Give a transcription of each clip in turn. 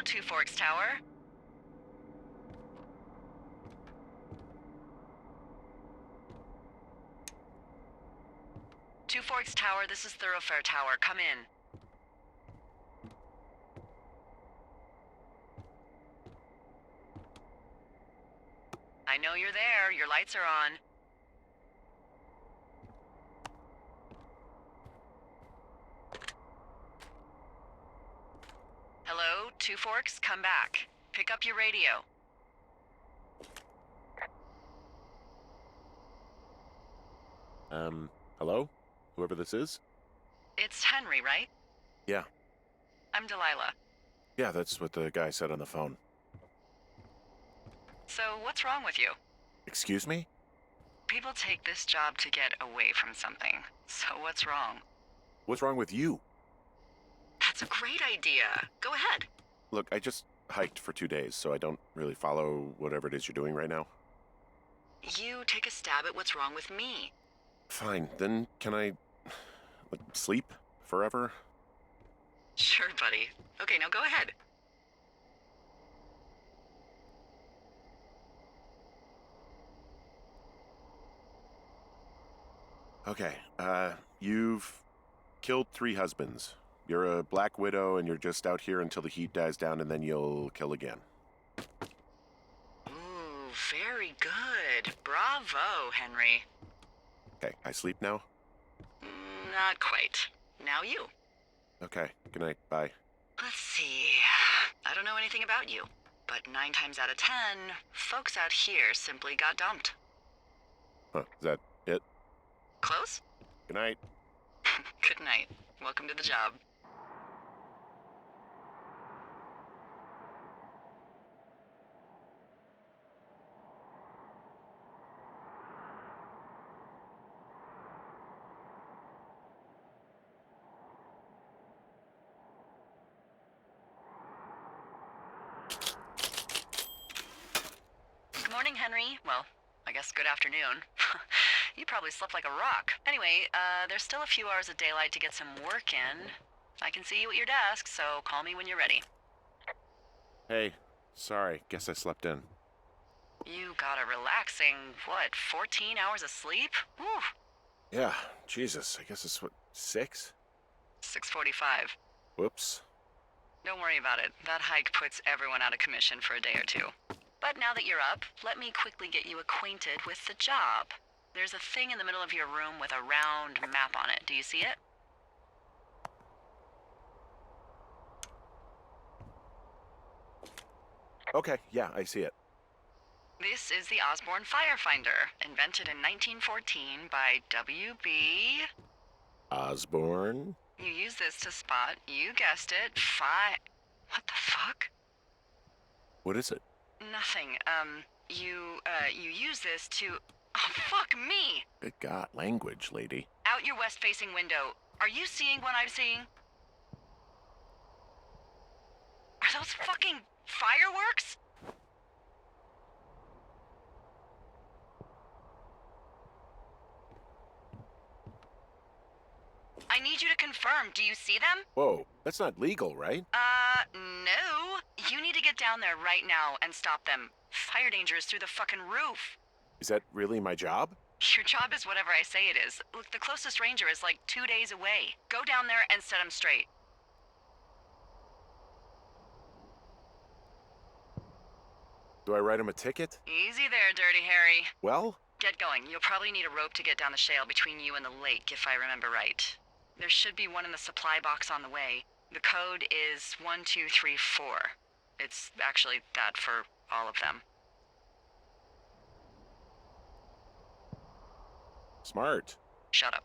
Two Forks Tower. Two Forks Tower, this is Thoroughfare Tower. Come in. I know you're there. Your lights are on. Hello, Two Forks, come back. Pick up your radio. Hello? Whoever this is? It's Henry, right? Yeah. I'm Delilah. Yeah, that's what the guy said on the phone. So, what's wrong with you? Excuse me? People take this job to get away from something. So what's wrong? What's wrong with you? That's a great idea. Go ahead. Look, I just hiked for 2 days, so I don't really follow whatever it is you're doing right now. You take a stab at what's wrong with me. Fine, then can I sleep forever? Sure, buddy. Okay, now go ahead. Okay, you've killed 3 husbands. You're a black widow and you're just out here until the heat dies down and then you'll kill again. Ooh, very good. Bravo, Henry. Okay, I sleep now? Not quite. Now you. Okay, good night, bye. Let's see. I don't know anything about you, but 9 times out of 10, folks out here simply got dumped. Huh, is that it? Close? Good night. Good night. Welcome to the job. Good morning, Henry. Well, I guess good afternoon. You probably slept like a rock. Anyway, there's still a few hours of daylight to get some work in. I can see you at your desk, so call me when you're ready. Hey, sorry, guess I slept in. You got a relaxing, 14 hours of sleep? Whew. Yeah, Jesus, I guess it's 6? 6:45. Whoops. Don't worry about it. That hike puts everyone out of commission for a day or two. But now that you're up, let me quickly get you acquainted with the job. There's a thing in the middle of your room with a round map on it. Do you see it? Okay, yeah, I see it. This is the Osborne Firefinder, invented in 1914 by W.B. Osborne? You use this to spot, you guessed it, What the fuck? What is it? Nothing. You use this to... Oh, fuck me! Good God, language, lady. Out your west-facing window. Are you seeing what I'm seeing? Are those fucking fireworks? I need you to confirm. Do you see them? Whoa, that's not legal, right? No. You need to get down there right now and stop them. Fire danger is through the fucking roof. Is that really my job? Your job is whatever I say it is. Look, the closest ranger is like 2 days away. Go down there and set them straight. Do I write him a ticket? Easy there, Dirty Harry. Well? Get going. You'll probably need a rope to get down the shale between you and the lake, if I remember right. There should be one in the supply box on the way. The code is 1234. It's actually that for all of them. Smart. Shut up.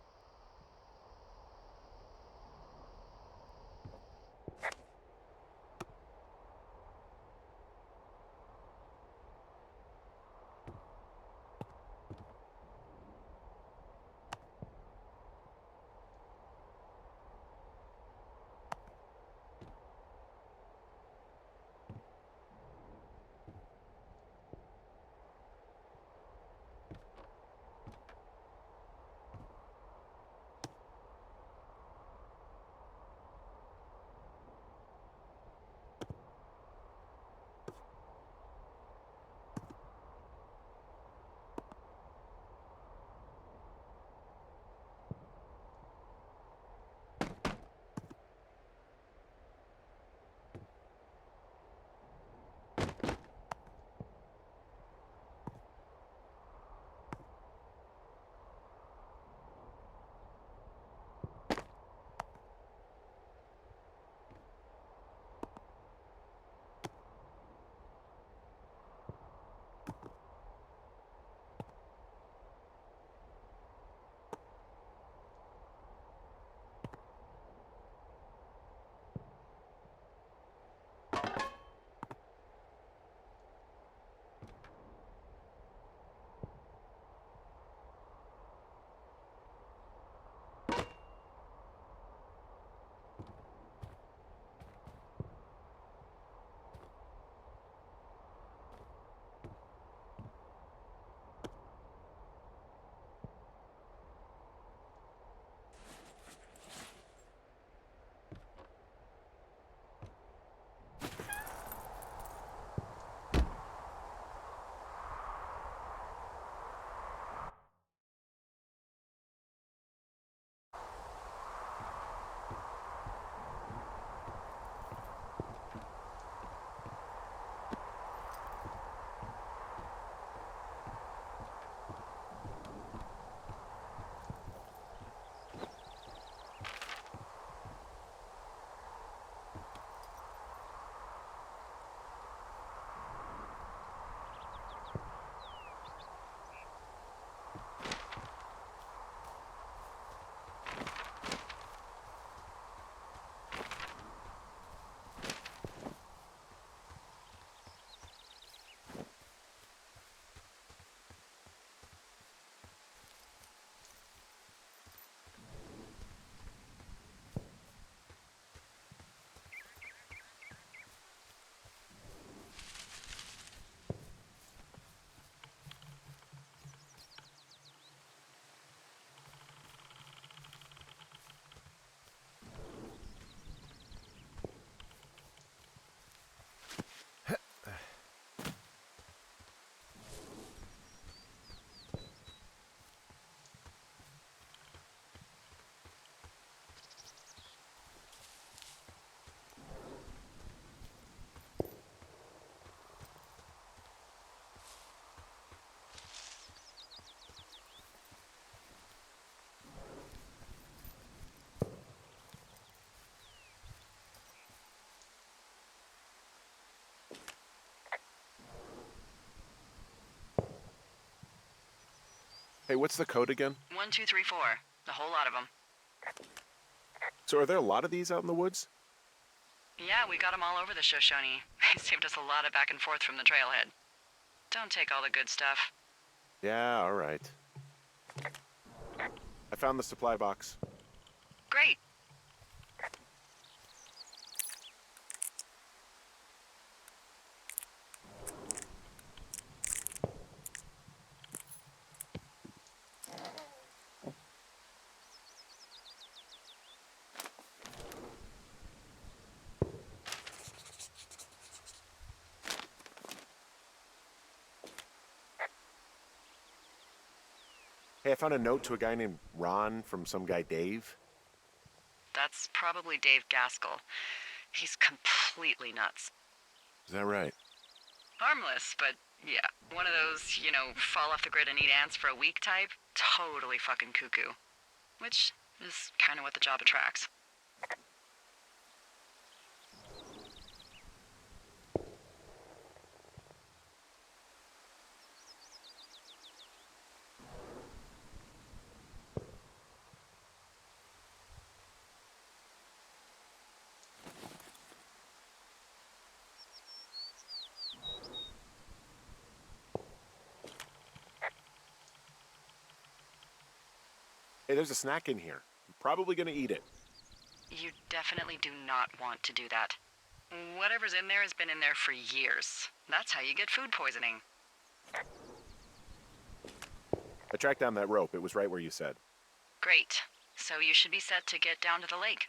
Hey, what's the code again? 1234. A whole lot of them. So are there a lot of these out in the woods? Yeah, we got them all over the Shoshone. They saved us a lot of back and forth from the trailhead. Don't take all the good stuff. Yeah, all right. I found the supply box. Great. Hey, I found a note to a guy named Ron from some guy Dave. That's probably Dave Gaskell. He's completely nuts. Is that right? Harmless, but yeah. One of those, fall off the grid and eat ants for a week type. Totally fucking cuckoo. Which is kind of what the job attracts. Hey, there's a snack in here. I'm probably gonna eat it. You definitely do not want to do that. Whatever's in there has been in there for years. That's how you get food poisoning. I tracked down that rope. It was right where you said. Great. So you should be set to get down to the lake.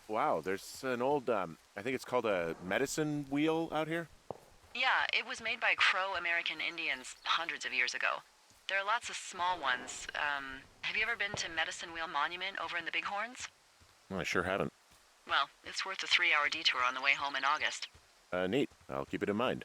Wow, there's an old, I think it's called a medicine wheel out here. Yeah, it was made by Crow American Indians hundreds of years ago. There are lots of small ones. Have you ever been to Medicine Wheel Monument over in the Bighorns? Well, I sure haven't. Well, it's worth a 3-hour detour on the way home in August. Neat. I'll keep it in mind.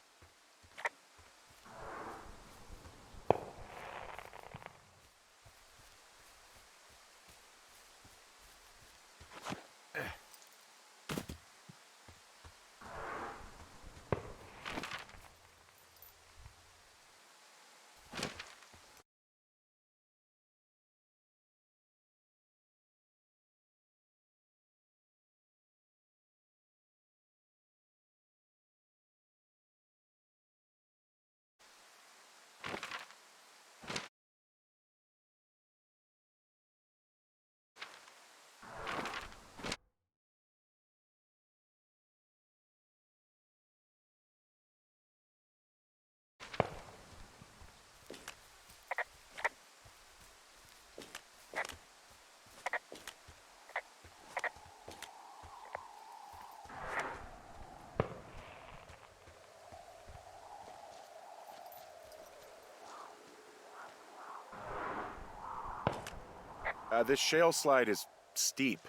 This shale slide is steep.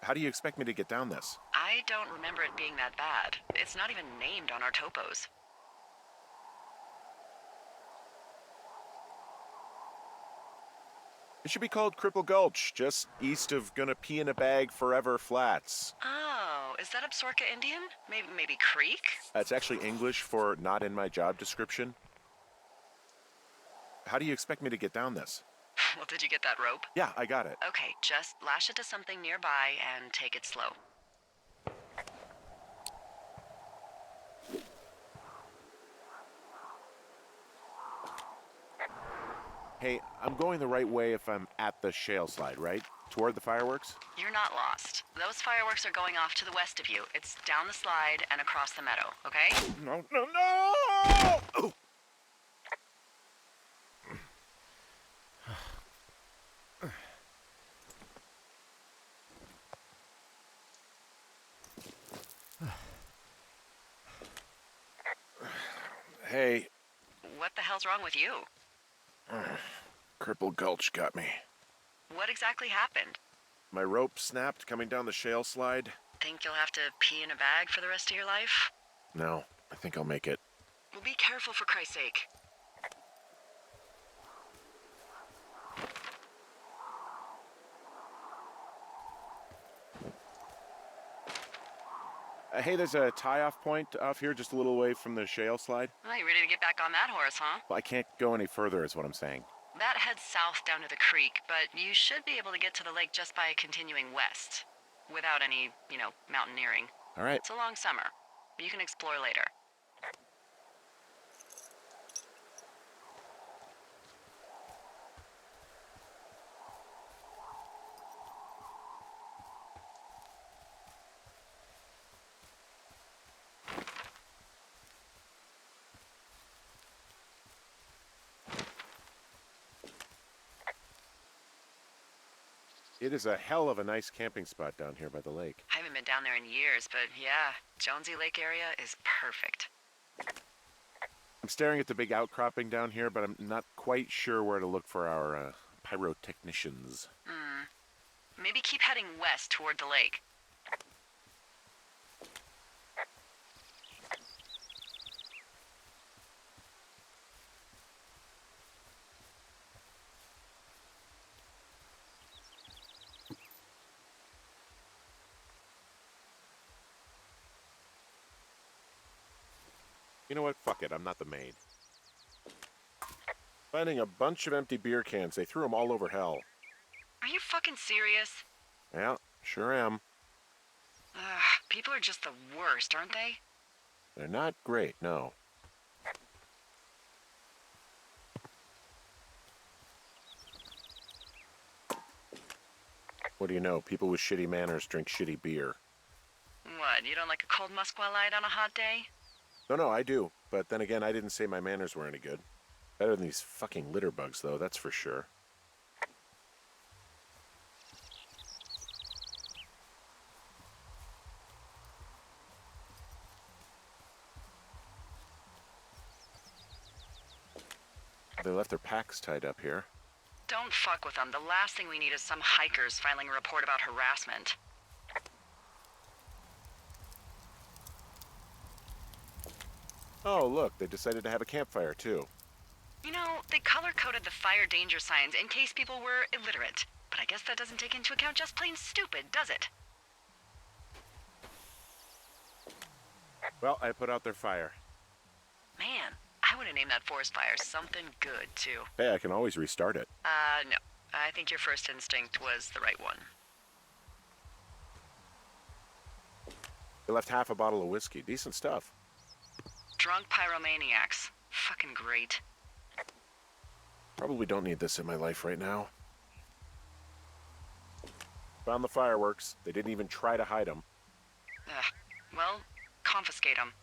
How do you expect me to get down this? I don't remember it being that bad. It's not even named on our topos. It should be called Cripple Gulch, just east of Gonna Pee in a Bag Forever Flats. Oh, is that Absaroka Indian? Maybe Creek? It's actually English for not in my job description. How do you expect me to get down this? Well, did you get that rope? Yeah, I got it. Okay, just lash it to something nearby and take it slow. Hey, I'm going the right way if I'm at the shale slide, right? Toward the fireworks? You're not lost. Those fireworks are going off to the west of you. It's down the slide and across the meadow, okay? No, no, no! Oh. Hey. What the hell's wrong with you? Cripple Gulch got me. What exactly happened? My rope snapped coming down the shale slide. Think you'll have to pee in a bag for the rest of your life? No, I think I'll make it. Well, be careful for Christ's sake. Hey, there's a tie-off point off here just a little away from the shale slide. Well, you ready to get back on that horse, huh? Well, I can't go any further is what I'm saying. That heads south down to the creek, but you should be able to get to the lake just by continuing west. Without any, mountaineering. All right. It's a long summer. You can explore later. It is a hell of a nice camping spot down here by the lake. I haven't been down there in years, but yeah, Jonesy Lake area is perfect. I'm staring at the big outcropping down here, but I'm not quite sure where to look for our pyrotechnicians. Maybe keep heading west toward the lake. You know what? Fuck it. I'm not the maid. Finding a bunch of empty beer cans. They threw them all over hell. Are you fucking serious? Yeah, sure am. Ugh, people are just the worst, aren't they? They're not great, no. What do you know? People with shitty manners drink shitty beer. What, you don't like a cold Musquat Light on a hot day? No, I do. But then again, I didn't say my manners were any good. Better than these fucking litter bugs, though, that's for sure. They left their packs tied up here. Don't fuck with them. The last thing we need is some hikers filing a report about harassment. Oh, look, they decided to have a campfire, too. You know, they color-coded the fire danger signs in case people were illiterate. But I guess that doesn't take into account just plain stupid, does it? Well, I put out their fire. Man, I would have named that forest fire something good, too. Hey, I can always restart it. No. I think your first instinct was the right one. They left half a bottle of whiskey. Decent stuff. Drunk pyromaniacs. Fucking great. Probably don't need this in my life right now. Found the fireworks. They didn't even try to hide them. Well, confiscate them.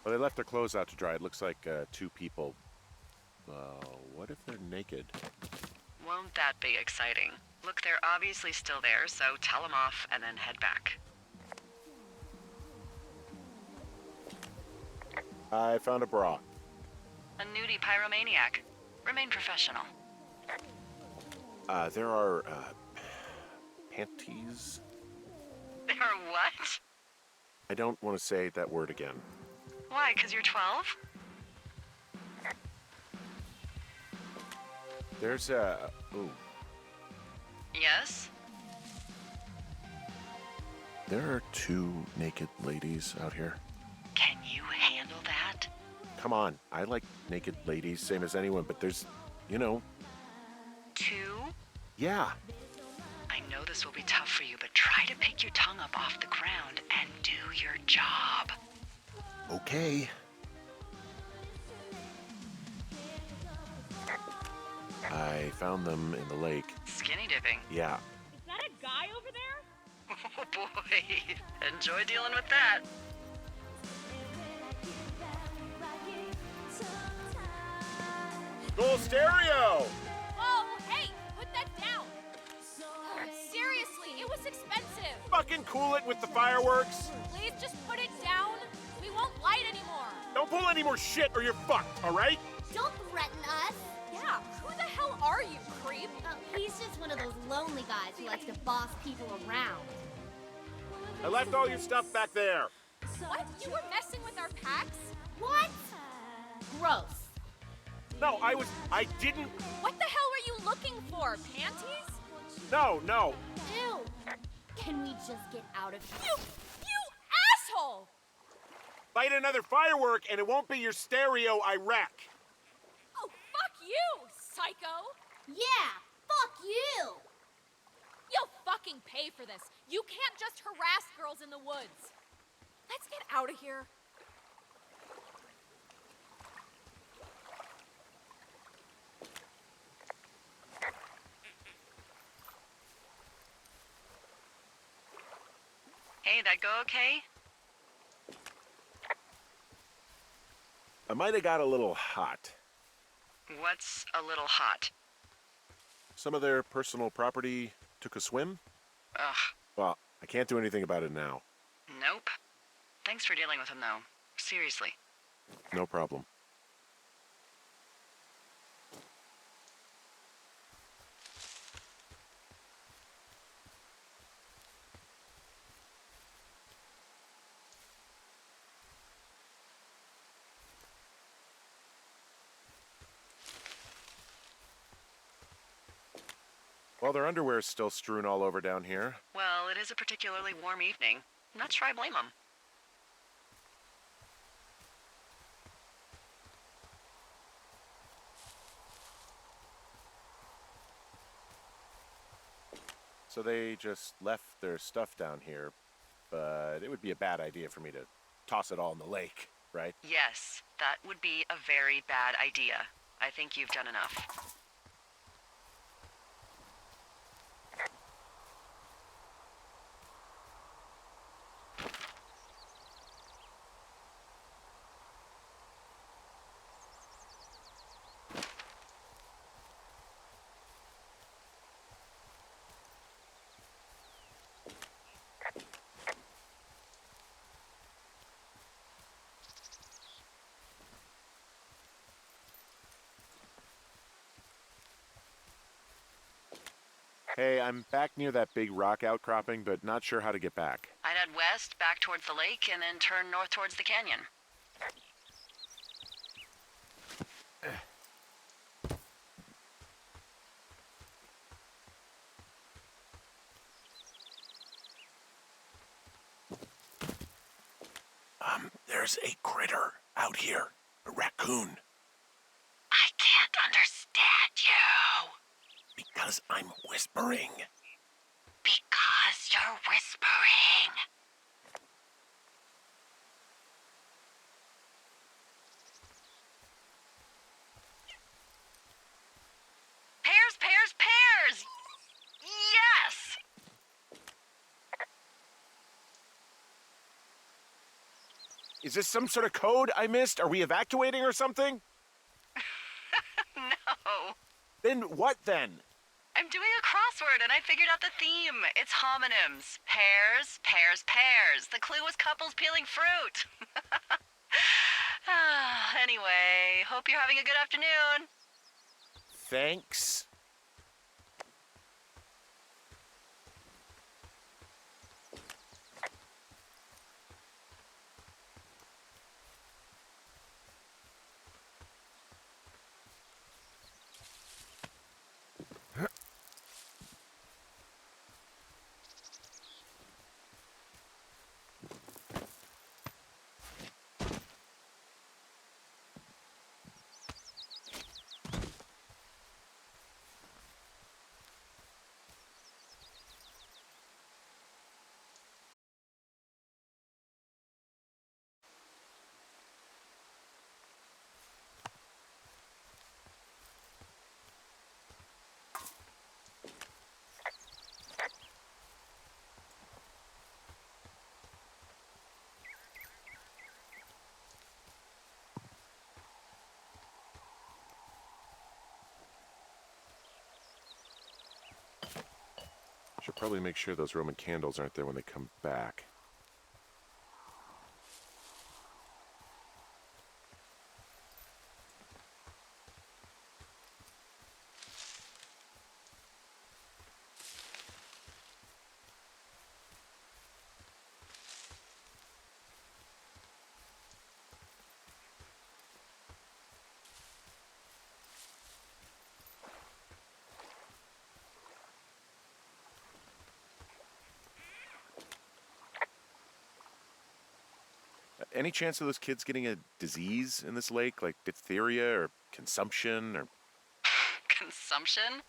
Well, they left their clothes out to dry. It looks like 2 people. What if they're naked? Won't that be exciting? Look, they're obviously still there, so tell them off and then head back. I found a bra. A nudie pyromaniac. Remain professional. There are, panties? There are what? I don't want to say that word again. Why, 'cause you're 12? There's ooh. Yes? There are 2 naked ladies out here. Can you handle that? Come on, I like naked ladies, same as anyone, but there's, 2? Yeah. I know this will be tough for you, but try to pick your tongue up off the ground and do your job. Okay. I found them in the lake. Skinny dipping. Yeah. Is that a guy over there? Oh boy. Enjoy dealing with that. Gold stereo! Oh, hey, put that down. Seriously, it was expensive. Fucking cool it with the fireworks. Please just put it down. We won't light anymore. Don't pull any more shit or you're fucked, all right? Don't threaten us. Yeah, who the hell are you, creep? Oh, he's just one of those lonely guys who likes to boss people around. I left all your stuff back there. What? You were messing with our packs? What? Gross. No, I didn't. What the hell were you looking for? Panties? No. Ew. Can we just get out of here? You asshole! Light another firework and it won't be your stereo I wreck. Oh, fuck you, psycho! Yeah, fuck you. You'll fucking pay for this. You can't just harass girls in the woods. Let's get out of here. Hey, that go okay? I might have got a little hot. What's a little hot? Some of their personal property took a swim. Ugh, Well, I can't do anything about it now. nope. Thanks for dealing with him, though. Seriously. No problem. Well, their underwear's still strewn all over down here. Well, it is a particularly warm evening. I'm not sure I blame him. So they just left their stuff down here, but it would be a bad idea for me to toss it all in the lake, right? Yes, that would be a very bad idea. I think you've done enough. Hey, I'm back near that big rock outcropping, but not sure how to get back. I'd head west, back towards the lake, and then turn north towards the canyon. There's a critter out here. A raccoon. I can't understand you. Because I'm whispering. Because you're whispering. Pears, pears, pears! Yes! Is this some sort of code I missed? Are we evacuating or something? No. Then what then? I'm doing a crossword and I figured out the theme. It's homonyms. Pears, pears, pears. The clue was couples peeling fruit. Anyway, hope you're having a good afternoon. Thanks. Should probably make sure those Roman candles aren't there when they come back. Any chance of those kids getting a disease in this lake, like diphtheria or consumption or... Consumption?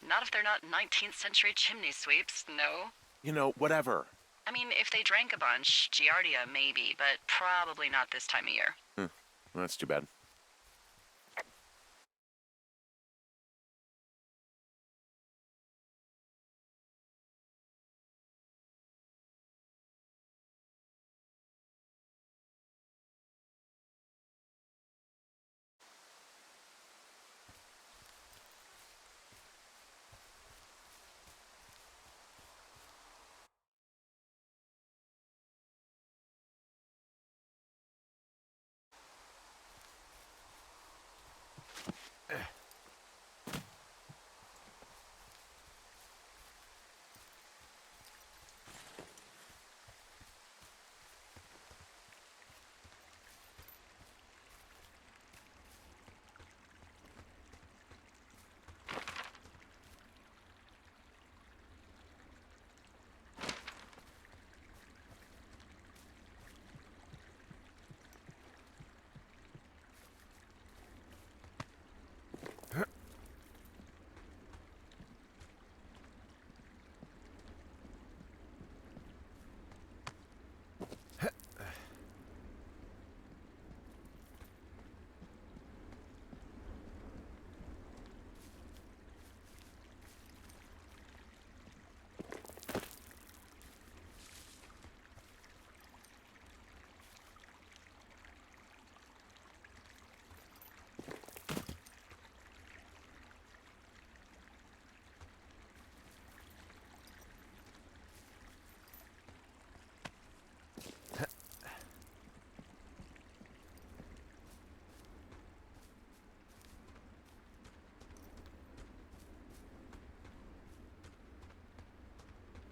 Not if they're not 19th century chimney sweeps, no. You know, whatever. I mean, if they drank a bunch, Giardia maybe, but probably not this time of year. Well, that's too bad.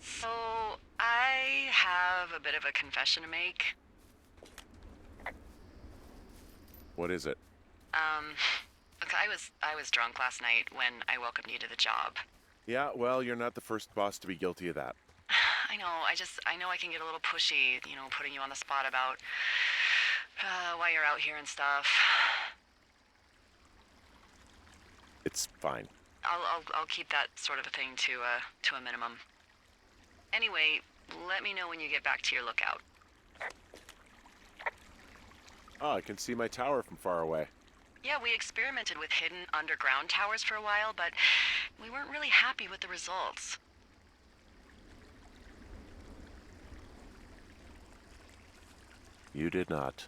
So, I have a bit of a confession to make. What is it? Look, I was drunk last night when I welcomed you to the job. Yeah, well, you're not the first boss to be guilty of that. I know, I know I can get a little pushy, putting you on the spot about why you're out here and stuff. It's fine. I'll keep that sort of a thing to a minimum. Anyway, let me know when you get back to your lookout. Oh, I can see my tower from far away. Yeah, we experimented with hidden underground towers for a while, but we weren't really happy with the results. You did not.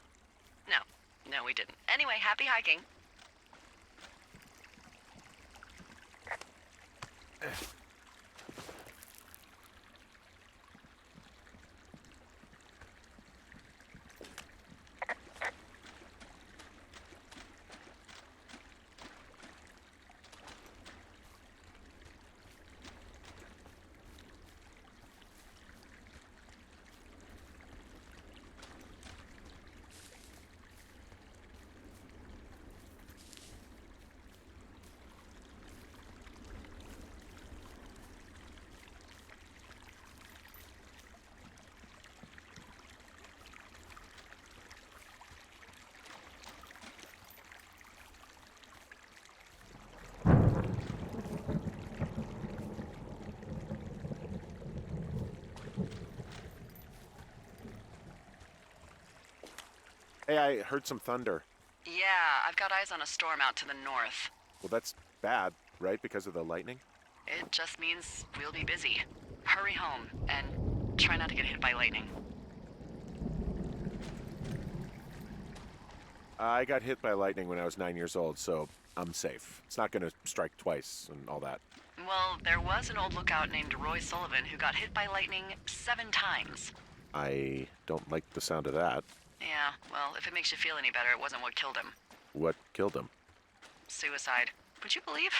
No. No, we didn't. Anyway, happy hiking. Hey, I heard some thunder. Yeah, I've got eyes on a storm out to the north. Well, that's bad, right? Because of the lightning? It just means we'll be busy. Hurry home, and try not to get hit by lightning. I got hit by lightning when I was 9 years old, so I'm safe. It's not going to strike twice and all that. Well, there was an old lookout named Roy Sullivan who got hit by lightning 7 times. I don't like the sound of that. Yeah, well, if it makes you feel any better, it wasn't what killed him. What killed him? Suicide. Would you believe?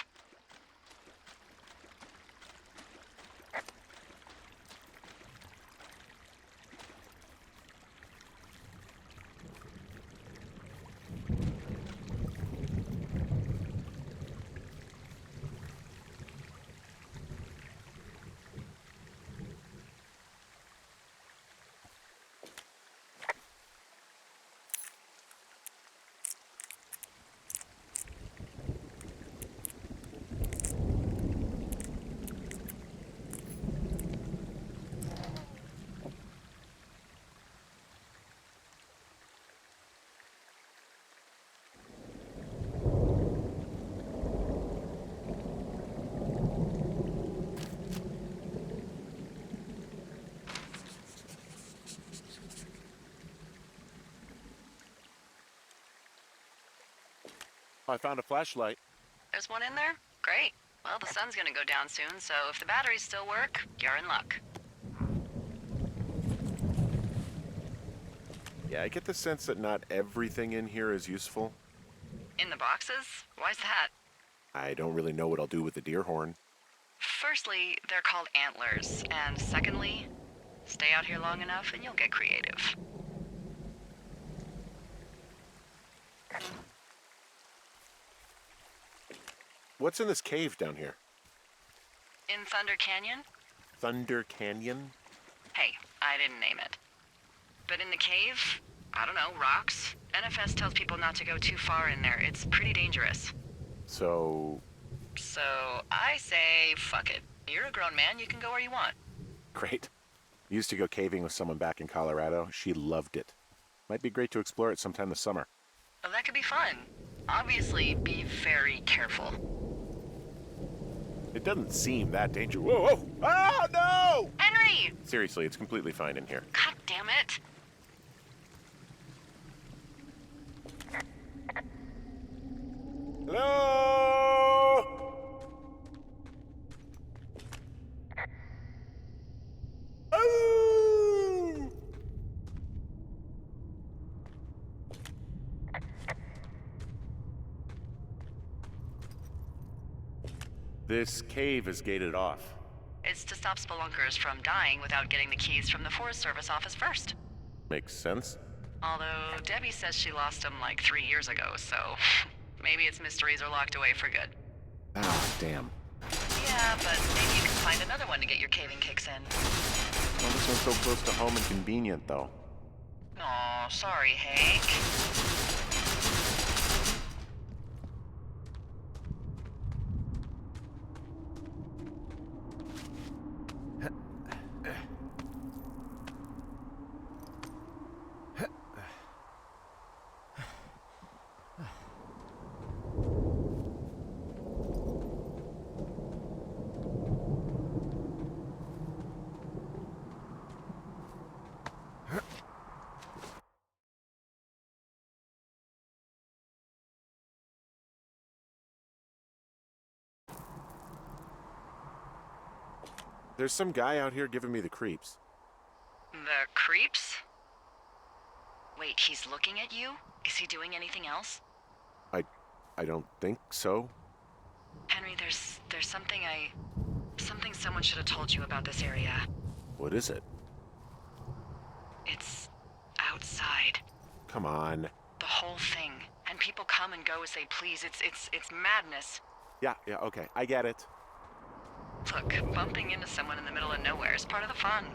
I found a flashlight. There's one in there? Great. Well, the sun's gonna go down soon, so if the batteries still work, you're in luck. Yeah, I get the sense that not everything in here is useful. In the boxes? Why's that? I don't really know what I'll do with the deer horn. Firstly, they're called antlers, and secondly, stay out here long enough and you'll get creative. What's in this cave down here? In Thunder Canyon? Thunder Canyon? Hey, I didn't name it. But in the cave, I don't know, rocks? NFS tells people not to go too far in there. It's pretty dangerous. So, So I say, fuck it. You're a grown man, you can go where you want. great. Used to go caving with someone back in Colorado. She loved it. Might be great to explore it sometime this summer. Well, that could be fun. Obviously, be very careful. It doesn't seem that dangerous. Whoa, whoa! Oh, no! Henry! Seriously, it's completely fine in here. God damn it. Hello? Oh! This cave is gated off. It's to stop spelunkers from dying without getting the keys from the Forest Service office first. Makes sense. Although Debbie says she lost them like 3 years ago, so maybe its mysteries are locked away for good. Ah, damn. Yeah, but maybe you can find another one to get your caving kicks in. Well, this one's so close to home and convenient, though. Aw, sorry, Hank. There's some guy out here giving me the creeps. The creeps? Wait, he's looking at you? Is he doing anything else? I don't think so. Henry, there's something something someone should have told you about this area. What is it? It's outside. Come on. The whole thing. And people come and go as they please. It's madness. Yeah, okay. I get it. Look, bumping into someone in the middle of nowhere is part of the fun.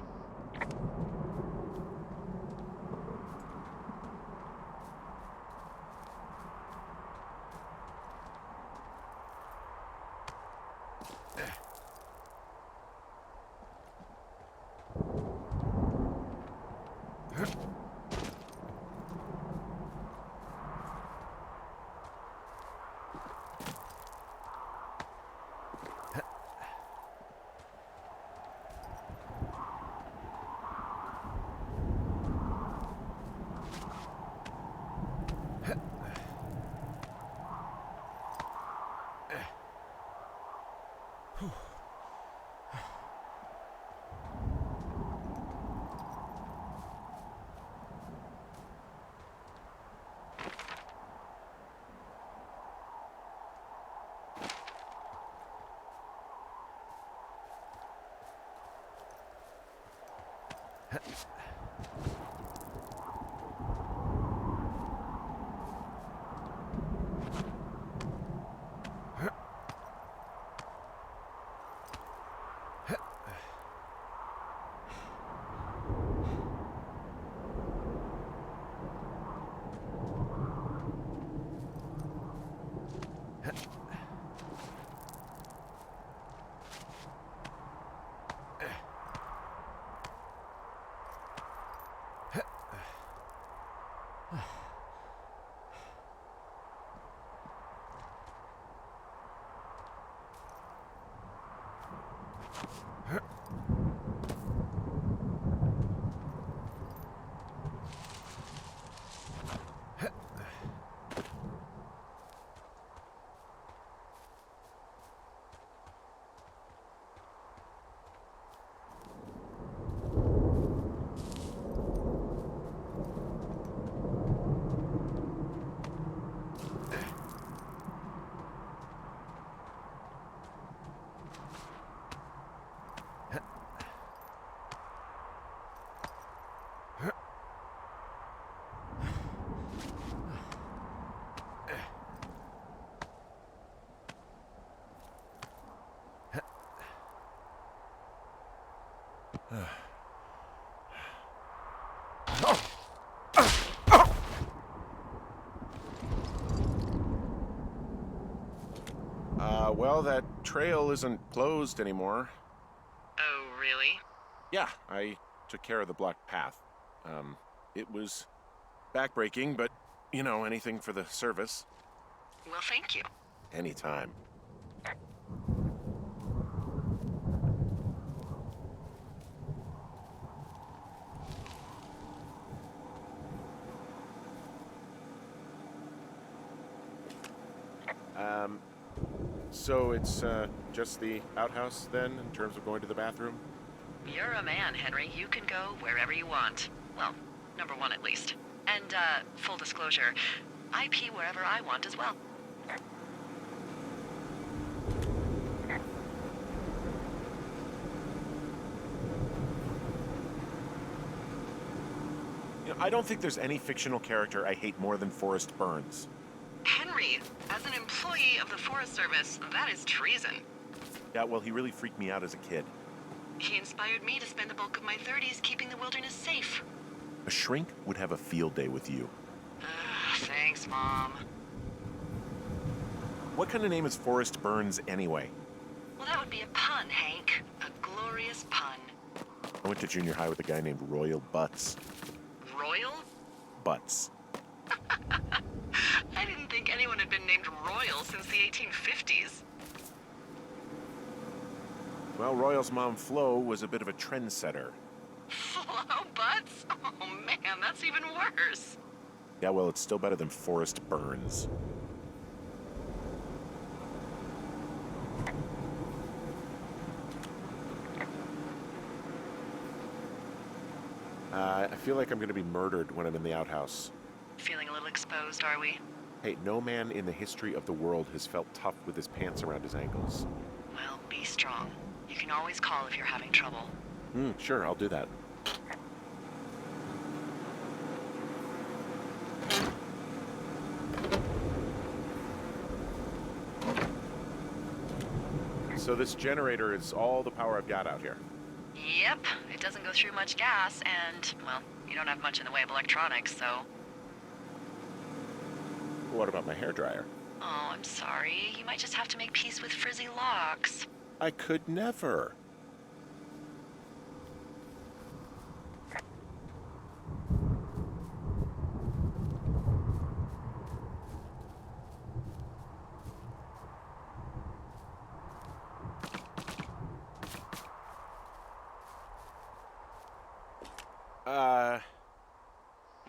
Well, that trail isn't closed anymore. Oh, really? Yeah, I took care of the blocked path. It was backbreaking, but, you know, anything for the service. Well, thank you. Anytime. So it's just the outhouse then, in terms of going to the bathroom? You're a man, Henry. You can go wherever you want. Well, number one at least. And, full disclosure, I pee wherever I want as well. You know, I don't think there's any fictional character I hate more than Forrest Burns. Henry, as an employee of the Forest Service, that is treason. Yeah, well, he really freaked me out as a kid. He inspired me to spend the bulk of my 30s keeping the wilderness safe. A shrink would have a field day with you. Thanks, Mom. What kind of name is Forrest Burns anyway? Well, that would be a pun, Hank. A glorious pun. I went to junior high with a guy named Royal Butts. Royal? Butts. I didn't think anyone had been named Royal since the 1850s. Well, Royal's mom, Flo, was a bit of a trendsetter. Flo Butts? Oh, man, that's even worse. Yeah, well, it's still better than Forrest Burns. I feel like I'm gonna be murdered when I'm in the outhouse. Feeling a little exposed, are we? Hey, no man in the history of the world has felt tough with his pants around his ankles. Well, be strong. You can always call if you're having trouble. Sure, I'll do that. So this generator is all the power I've got out here. Yep, it doesn't go through much gas, and, well, you don't have much in the way of electronics, so... What about my hairdryer? Oh, I'm sorry. You might just have to make peace with frizzy locks. I could never.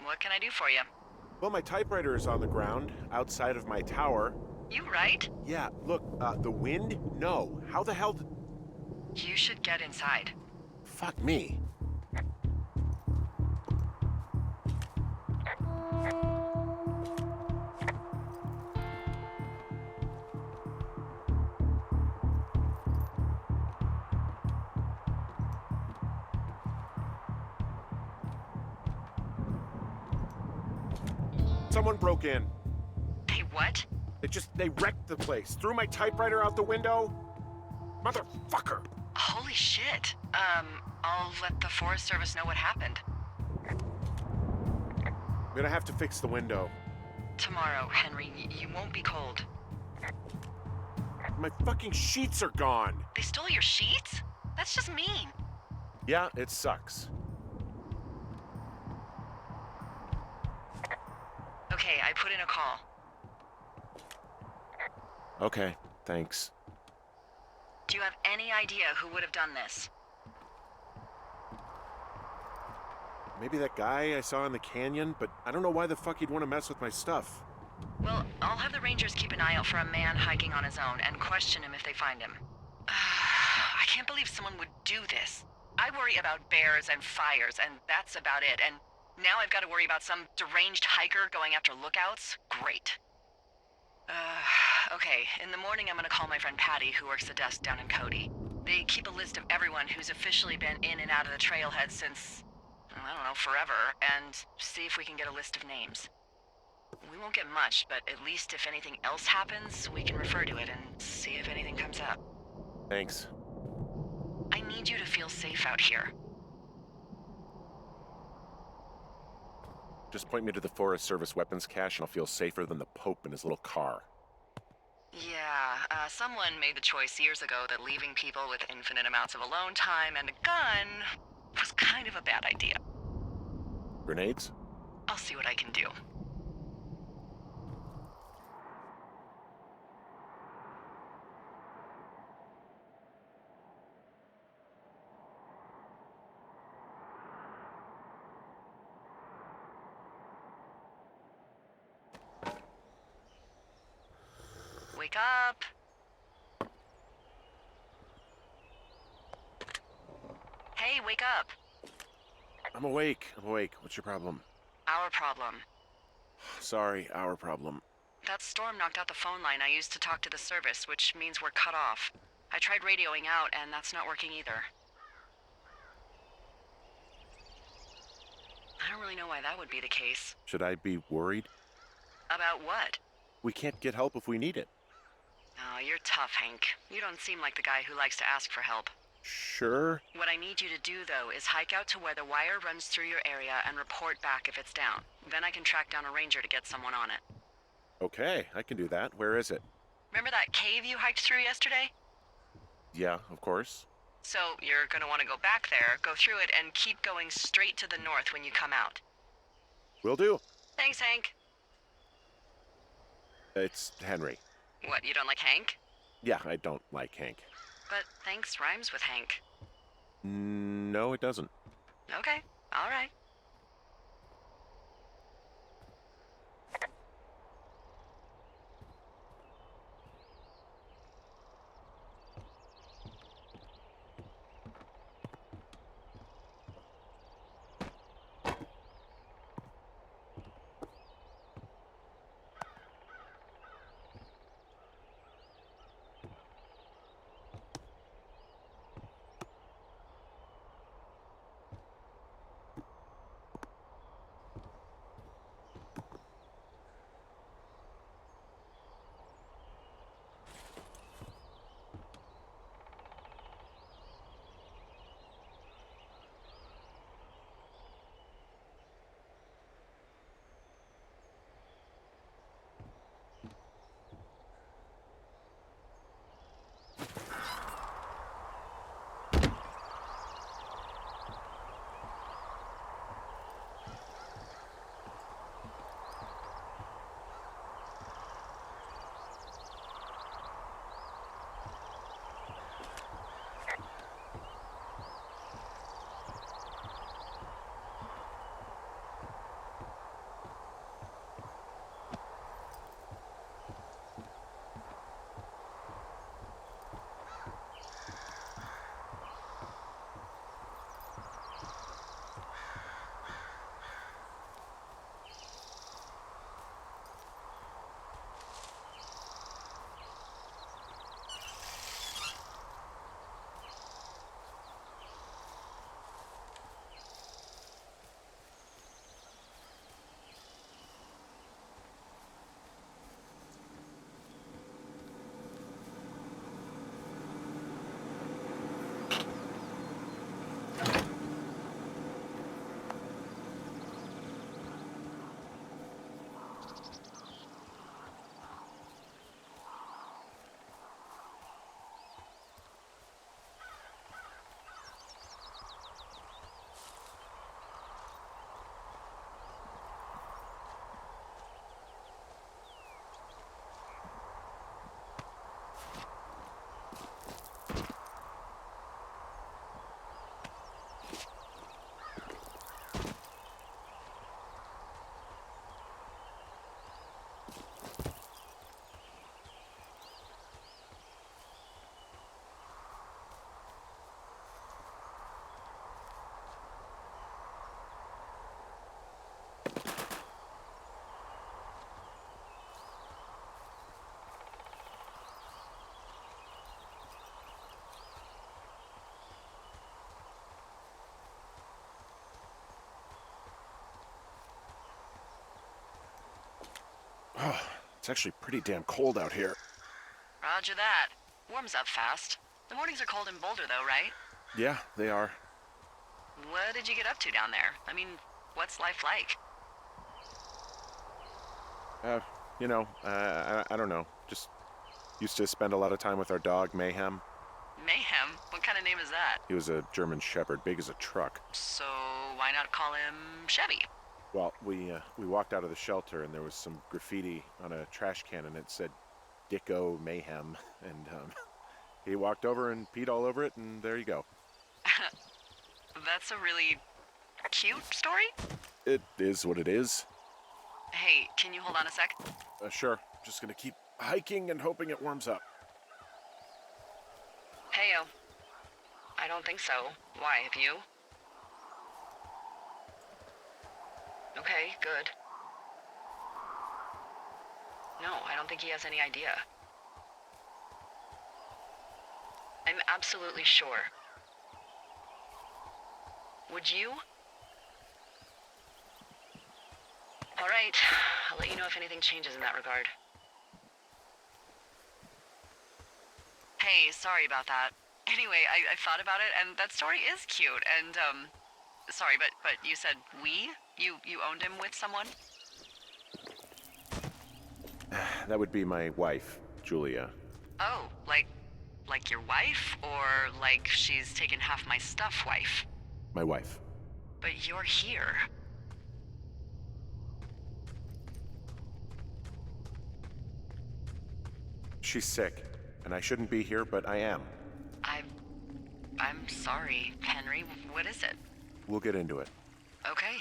What can I do for you? Well, my typewriter is on the ground, outside of my tower. You right? Yeah, look, the wind? No. How the hell You should get inside. Fuck me. Someone broke in. Hey, what? They wrecked the place. Threw my typewriter out the window. Motherfucker. Holy shit. I'll let the Forest Service know what happened. I'm gonna have to fix the window. Tomorrow, Henry, you won't be cold. My fucking sheets are gone. They stole your sheets? That's just mean. Yeah, it sucks. Okay, I put in a call. Okay, thanks. Do you have any idea who would have done this? Maybe that guy I saw in the canyon, but I don't know why the fuck he'd want to mess with my stuff. Well, I'll have the Rangers keep an eye out for a man hiking on his own and question him if they find him. I can't believe someone would do this. I worry about bears and fires, and that's about it. And now I've got to worry about some deranged hiker going after lookouts? Great. Okay, in the morning I'm gonna call my friend Patty, who works the desk down in Cody. They keep a list of everyone who's officially been in and out of the trailhead since, I don't know, forever, and see if we can get a list of names. We won't get much, but at least if anything else happens, we can refer to it and see if anything comes up. Thanks. I need you to feel safe out here. Just point me to the Forest Service weapons cache and I'll feel safer than the Pope in his little car. Yeah, someone made the choice years ago that leaving people with infinite amounts of alone time and a gun was kind of a bad idea. Grenades? I'll see what I can do. Wake up! Hey, wake up! I'm awake. What's your problem? Our problem. Sorry, our problem. That storm knocked out the phone line I used to talk to the service, which means we're cut off. I tried radioing out, and that's not working either. I don't really know why that would be the case. Should I be worried? About what? We can't get help if we need it. Oh, you're tough, Hank. You don't seem like the guy who likes to ask for help. Sure. What I need you to do, though, is hike out to where the wire runs through your area and report back if it's down. Then I can track down a ranger to get someone on it. Okay, I can do that. Where is it? Remember that cave you hiked through yesterday? Yeah, of course. So you're gonna want to go back there, go through it, and keep going straight to the north when you come out. Will do. Thanks, Hank. It's Henry. What, you don't like Hank? Yeah, I don't like Hank. But thanks rhymes with Hank. No, it doesn't. Okay, all right. Oh, it's actually pretty damn cold out here. Roger that. Warms up fast. The mornings are cold in Boulder, though, right? Yeah, they are. What did you get up to down there? I mean, what's life like? Uh, I don't know. Just used to spend a lot of time with our dog, Mayhem. Mayhem? What kind of name is that? He was a German Shepherd, big as a truck. So, why not call him Chevy? Well, we walked out of the shelter and there was some graffiti on a trash can and it said Dicko Mayhem. And he walked over and peed all over it, and there you go. That's a really cute story? It is what it is. Hey, can you hold on a sec? Sure. Just gonna keep hiking and hoping it warms up. Heyo. I don't think so. Why, have you? Okay, good. No, I don't think he has any idea. I'm absolutely sure. Would you? All right, I'll let you know if anything changes in that regard. Hey, sorry about that. Anyway, I thought about it, and that story is cute, and, sorry, but you said we? You owned him with someone? That would be my wife, Julia. Oh, like your wife? Or like she's taken half my stuff wife? My wife. But you're here. She's sick, and I shouldn't be here, but I am. I'm sorry, Henry. What is it? We'll get into it. Okay.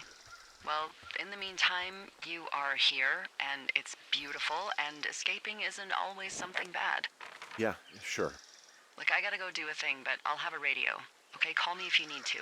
Well, in the meantime, you are here, and it's beautiful, and escaping isn't always something bad. Yeah, sure. Look, I gotta go do a thing, but I'll have a radio. Okay, call me if you need to.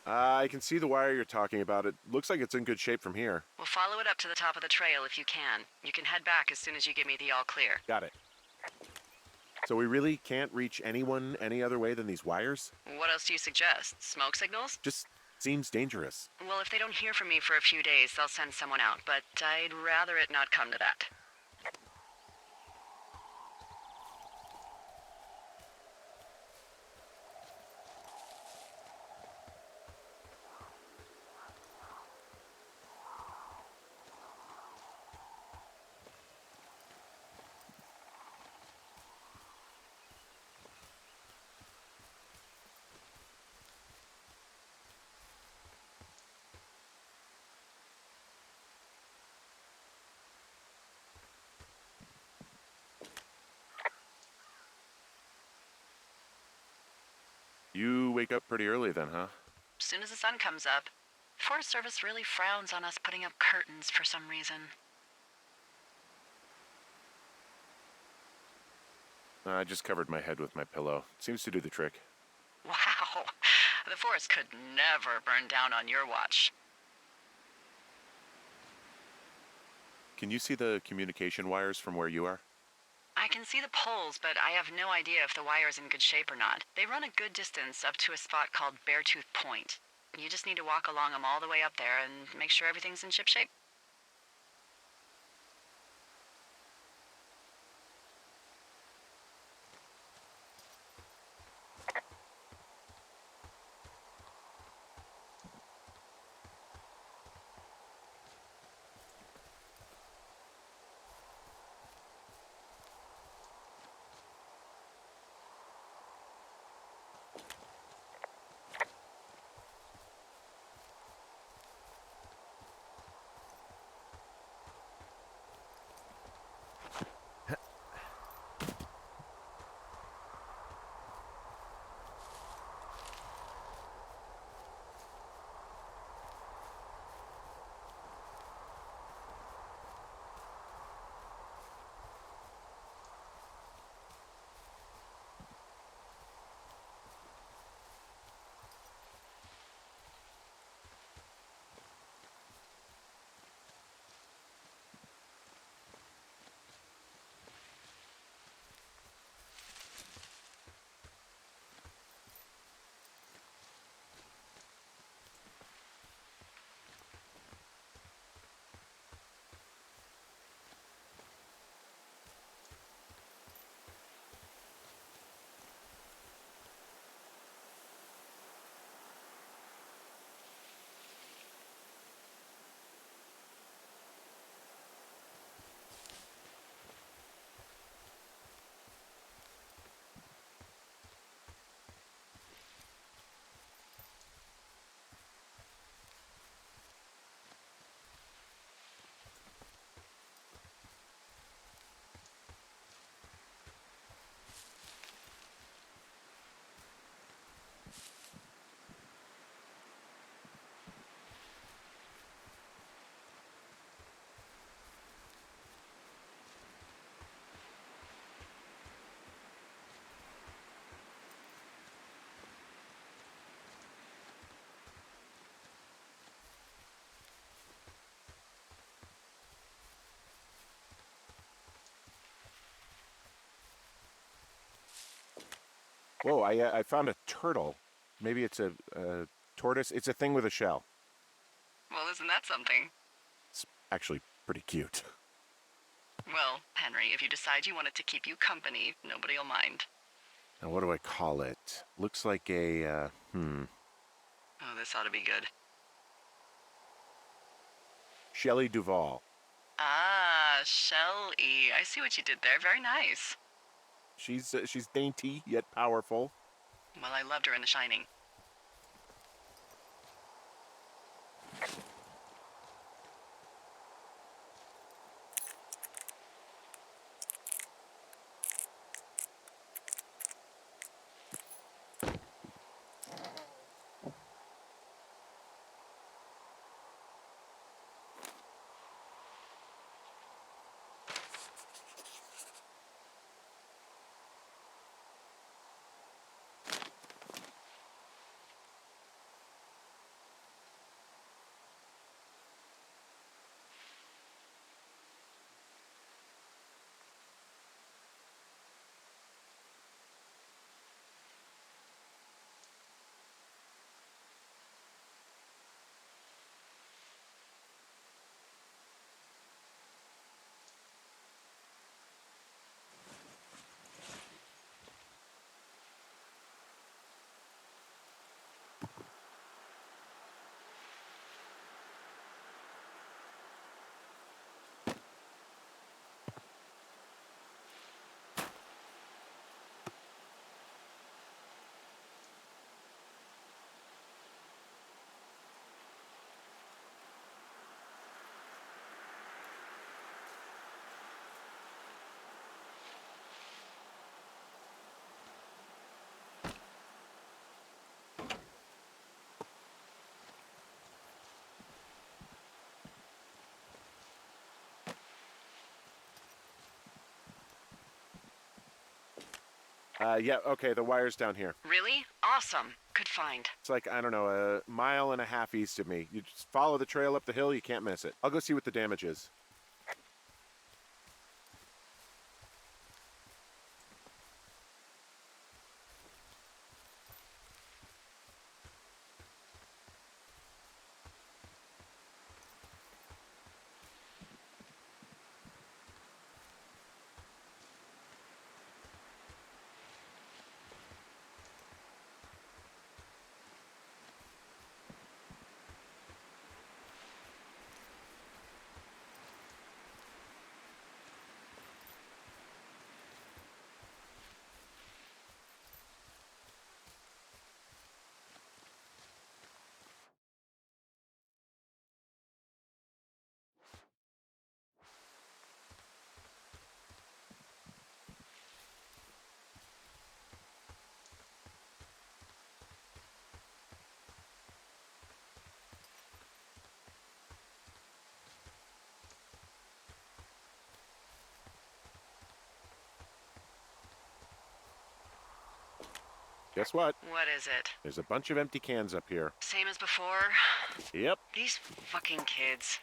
I can see the wire you're talking about. It looks like it's in good shape from here. We'll follow it up to the top of the trail if you can. You can head back as soon as you give me the all clear. Got it. So we really can't reach anyone any other way than these wires? What else do you suggest? Smoke signals? Just seems dangerous. Well, if they don't hear from me for a few days, they'll send someone out, but I'd rather it not come to that. You wake up pretty early then, huh? As soon as the sun comes up, Forest Service really frowns on us putting up curtains for some reason. I just covered my head with my pillow. Seems to do the trick. Wow, the forest could never burn down on your watch. Can you see the communication wires from where you are? I can see the poles, but I have no idea if the wire's in good shape or not. They run a good distance up to a spot called Beartooth Point. You just need to walk along them all the way up there and make sure everything's in ship shape. Whoa, I found a turtle. Maybe it's a tortoise. It's a thing with a shell. Well, isn't that something? It's actually pretty cute. Well, Henry, if you decide you want it to keep you company, nobody'll mind. Now, what do I call it? Looks like a, Oh, this ought to be good. Shelley Duvall. Ah, Shelley. I see what you did there. Very nice. She's dainty yet powerful. Well, I loved her in The Shining. Yeah, okay, the wire's down here. Really? Awesome. Good find. It's like, I don't know, a mile and a half east of me. You just follow the trail up the hill, you can't miss it. I'll go see what the damage is. Guess what? What is it? There's a bunch of empty cans up here. Same as before? Yep. These fucking kids.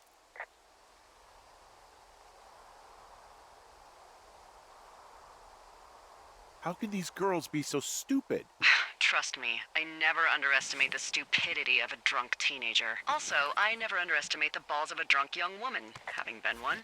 How could these girls be so stupid? Trust me, I never underestimate the stupidity of a drunk teenager. Also, I never underestimate the balls of a drunk young woman, having been one.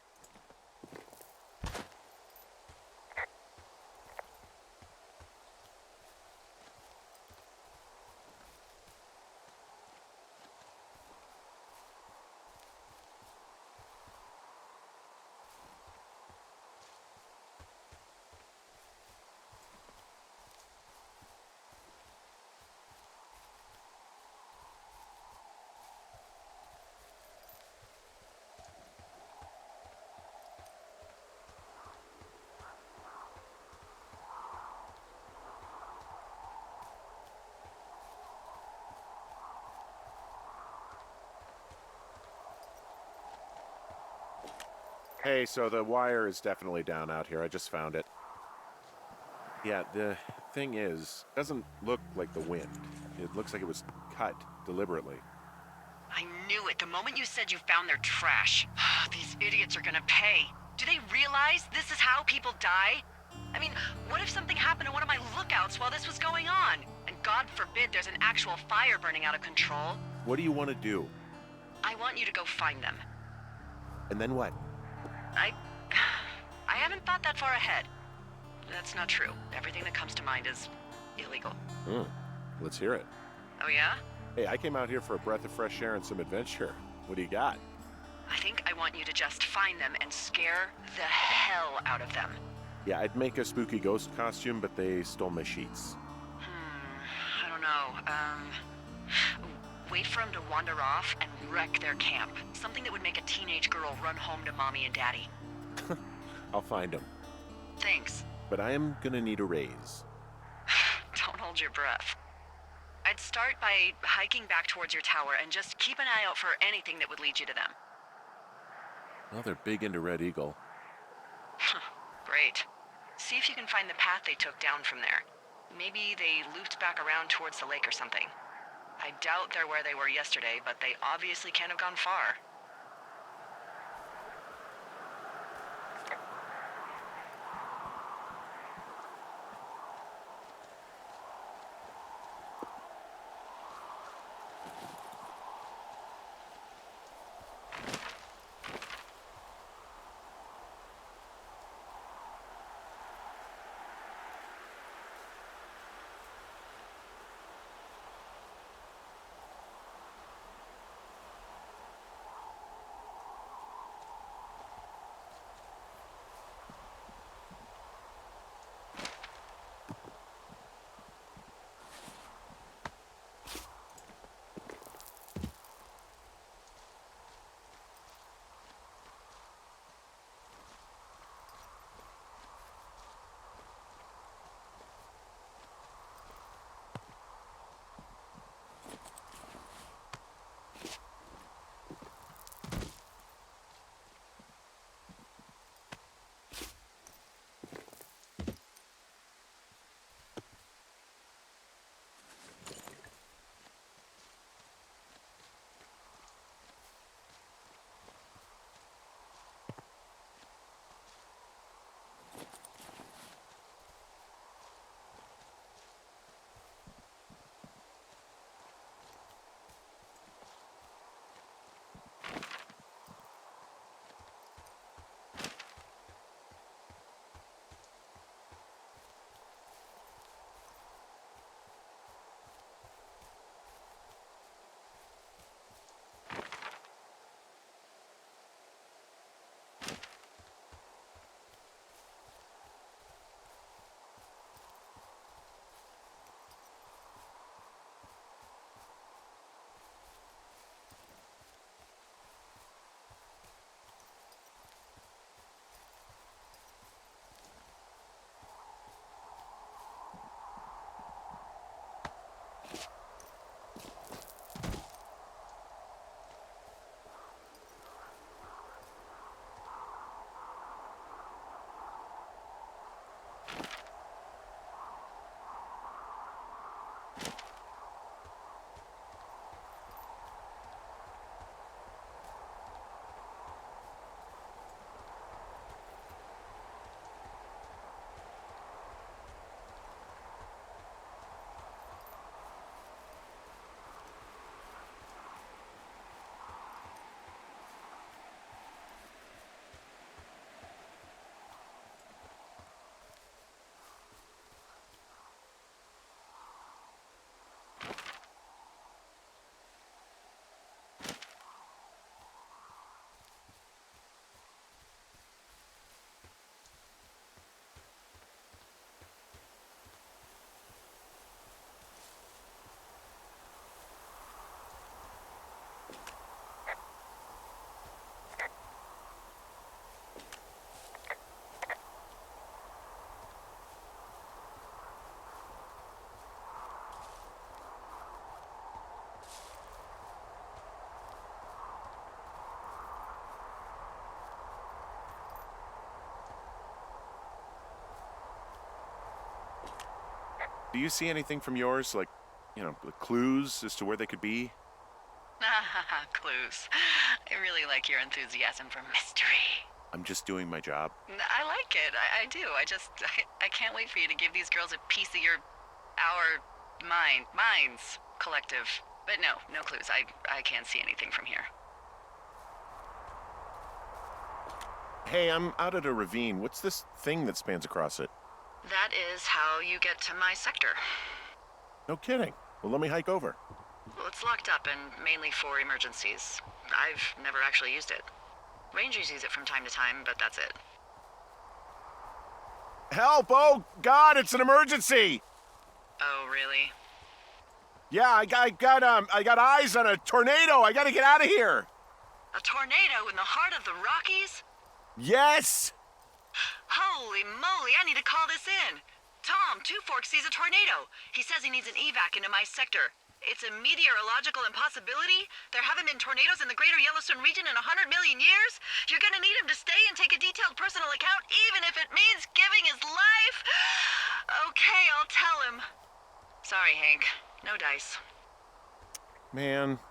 Hey, so the wire is definitely down out here. I just found it. Yeah, the thing is, it doesn't look like the wind. It looks like it was cut deliberately. I knew it the moment you said you found their trash. These idiots are gonna pay. Do they realize this is how people die? I mean, what if something happened to one of my lookouts while this was going on? And God forbid there's an actual fire burning out of control. What do you want to do? I want you to go find them. And then what? I haven't thought that far ahead. That's not true. Everything that comes to mind is illegal. Let's hear it. Oh yeah? Hey, I came out here for a breath of fresh air and some adventure. What do you got? I think I want you to just find them and scare the hell out of them. Yeah, I'd make a spooky ghost costume, but they stole my sheets. I don't know. Wait for them to wander off and wreck their camp. Something that would make a teenage girl run home to mommy and daddy. I'll find them. Thanks. But I am gonna need a raise. Don't hold your breath. I'd start by hiking back towards your tower and just keep an eye out for anything that would lead you to them. Well, they're big into Red Eagle. Great. See if you can find the path they took down from there. Maybe they looped back around towards the lake or something. I doubt they're where they were yesterday, but they obviously can't have gone far. Do you see anything from yours, like, the clues as to where they could be? Clues. I really like your enthusiasm for mystery. I'm just doing my job. I like it. I do. I can't wait for you to give these girls a piece of our minds, collective. But no clues. I can't see anything from here. Hey, I'm out at a ravine. What's this thing that spans across it? That is how you get to my sector. No kidding. Well, let me hike over. Well, it's locked up and mainly for emergencies. I've never actually used it. Rangers use it from time to time, but that's it. Help! Oh, God, it's an emergency! Oh, really? Yeah, I got eyes on a tornado. I gotta get out of here. A tornado in the heart of the Rockies? Yes! Holy moly, I need to call this in. Tom, Two Forks sees a tornado. He says he needs an evac into my sector. It's a meteorological impossibility. There haven't been tornadoes in the greater Yellowstone region in 100 million years. You're gonna need him to stay and take a detailed personal account, even if it means giving his life. Okay, I'll tell him. Sorry, Hank. No dice. Man.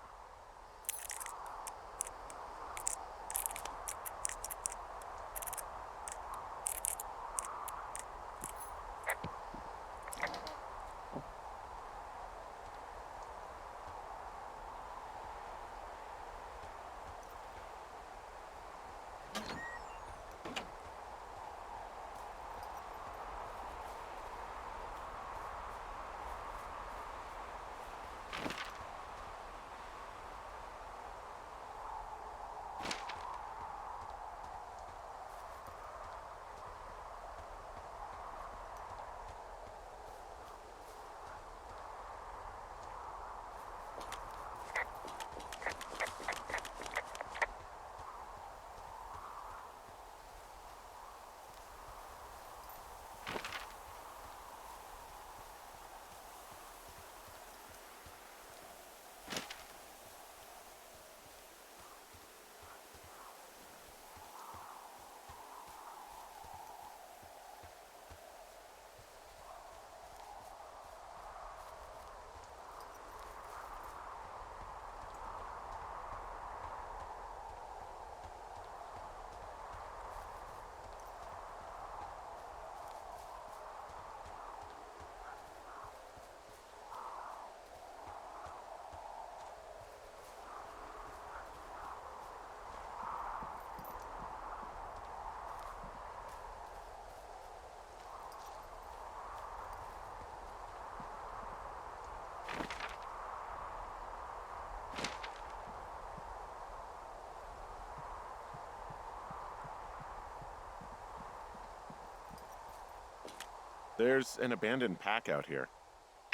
There's an abandoned pack out here.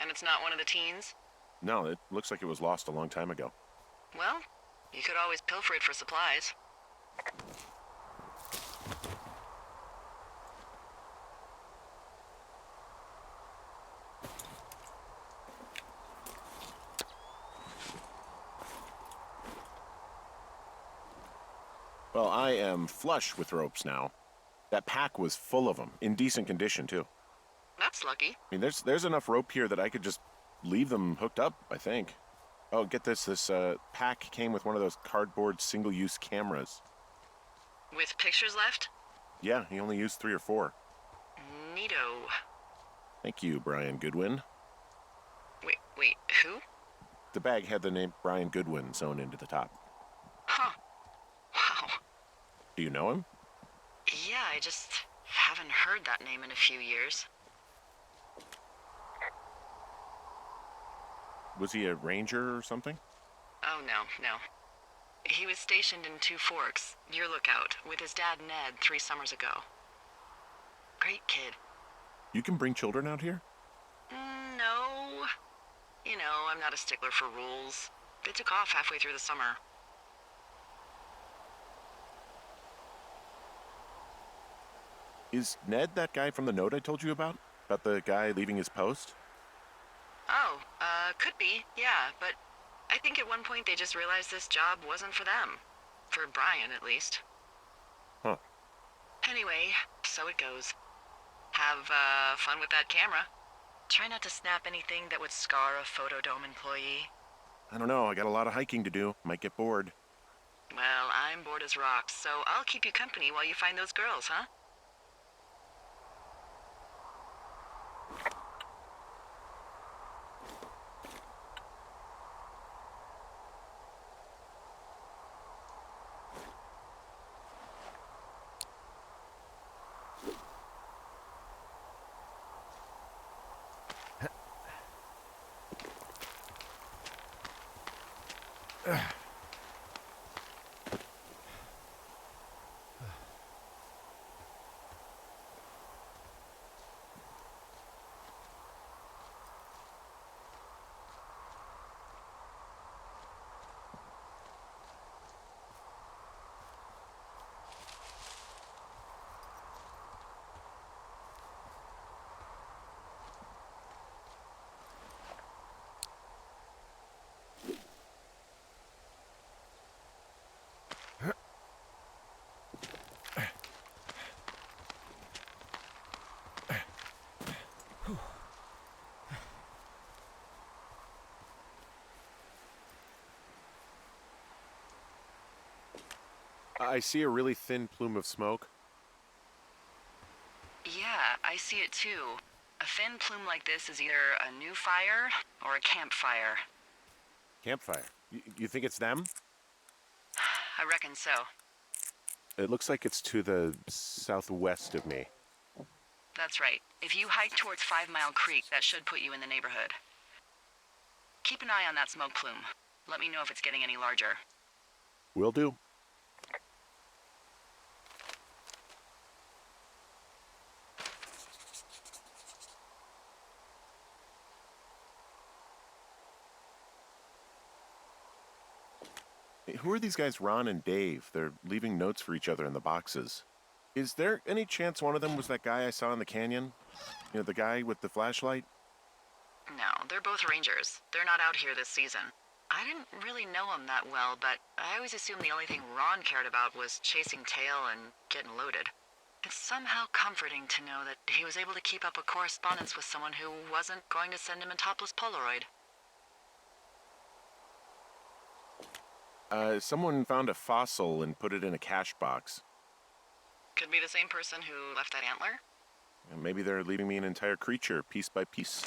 And it's not one of the teens? No, it looks like it was lost a long time ago. Well, you could always pilfer it for supplies. Well, I am flush with ropes now. That pack was full of them, in decent condition, too. That's lucky. I mean, there's enough rope here that I could just leave them hooked up, I think. Oh, get this. This pack came with one of those cardboard single-use cameras. With pictures left? Yeah, he only used 3 or 4. Neato. Thank you, Brian Goodwin. Wait, who? The bag had the name Brian Goodwin sewn into the top. Huh. Wow. Do you know him? Yeah, I just haven't heard that name in a few years. Was he a ranger or something? Oh, no. He was stationed in Two Forks, your lookout, with his dad Ned 3 summers ago. Great kid. You can bring children out here? No. You know, I'm not a stickler for rules. They took off halfway through the summer. Is Ned that guy from the note I told you about? About the guy leaving his post? Oh, could be, yeah, but I think at one point they just realized this job wasn't for them. For Brian, at least. Huh. Anyway, so it goes. Have, fun with that camera. Try not to snap anything that would scar a Photodome employee. I don't know. I got a lot of hiking to do. Might get bored. Well, I'm bored as rocks, so I'll keep you company while you find those girls, huh? I see a really thin plume of smoke. Yeah, I see it too. A thin plume like this is either a new fire or a campfire. Campfire. You think it's them? I reckon so. It looks like it's to the southwest of me. That's right. If you hike towards 5 Mile Creek, that should put you in the neighborhood. Keep an eye on that smoke plume. Let me know if it's getting any larger. Will do. Hey, who are these guys, Ron and Dave? They're leaving notes for each other in the boxes. Is there any chance one of them was that guy I saw in the canyon? You know, the guy with the flashlight? No, they're both rangers. They're not out here this season. I didn't really know him that well, but I always assumed the only thing Ron cared about was chasing tail and getting loaded. It's somehow comforting to know that he was able to keep up a correspondence with someone who wasn't going to send him a topless Polaroid. Someone found a fossil and put it in a cache box. Could be the same person who left that antler? And maybe they're leaving me an entire creature, piece by piece.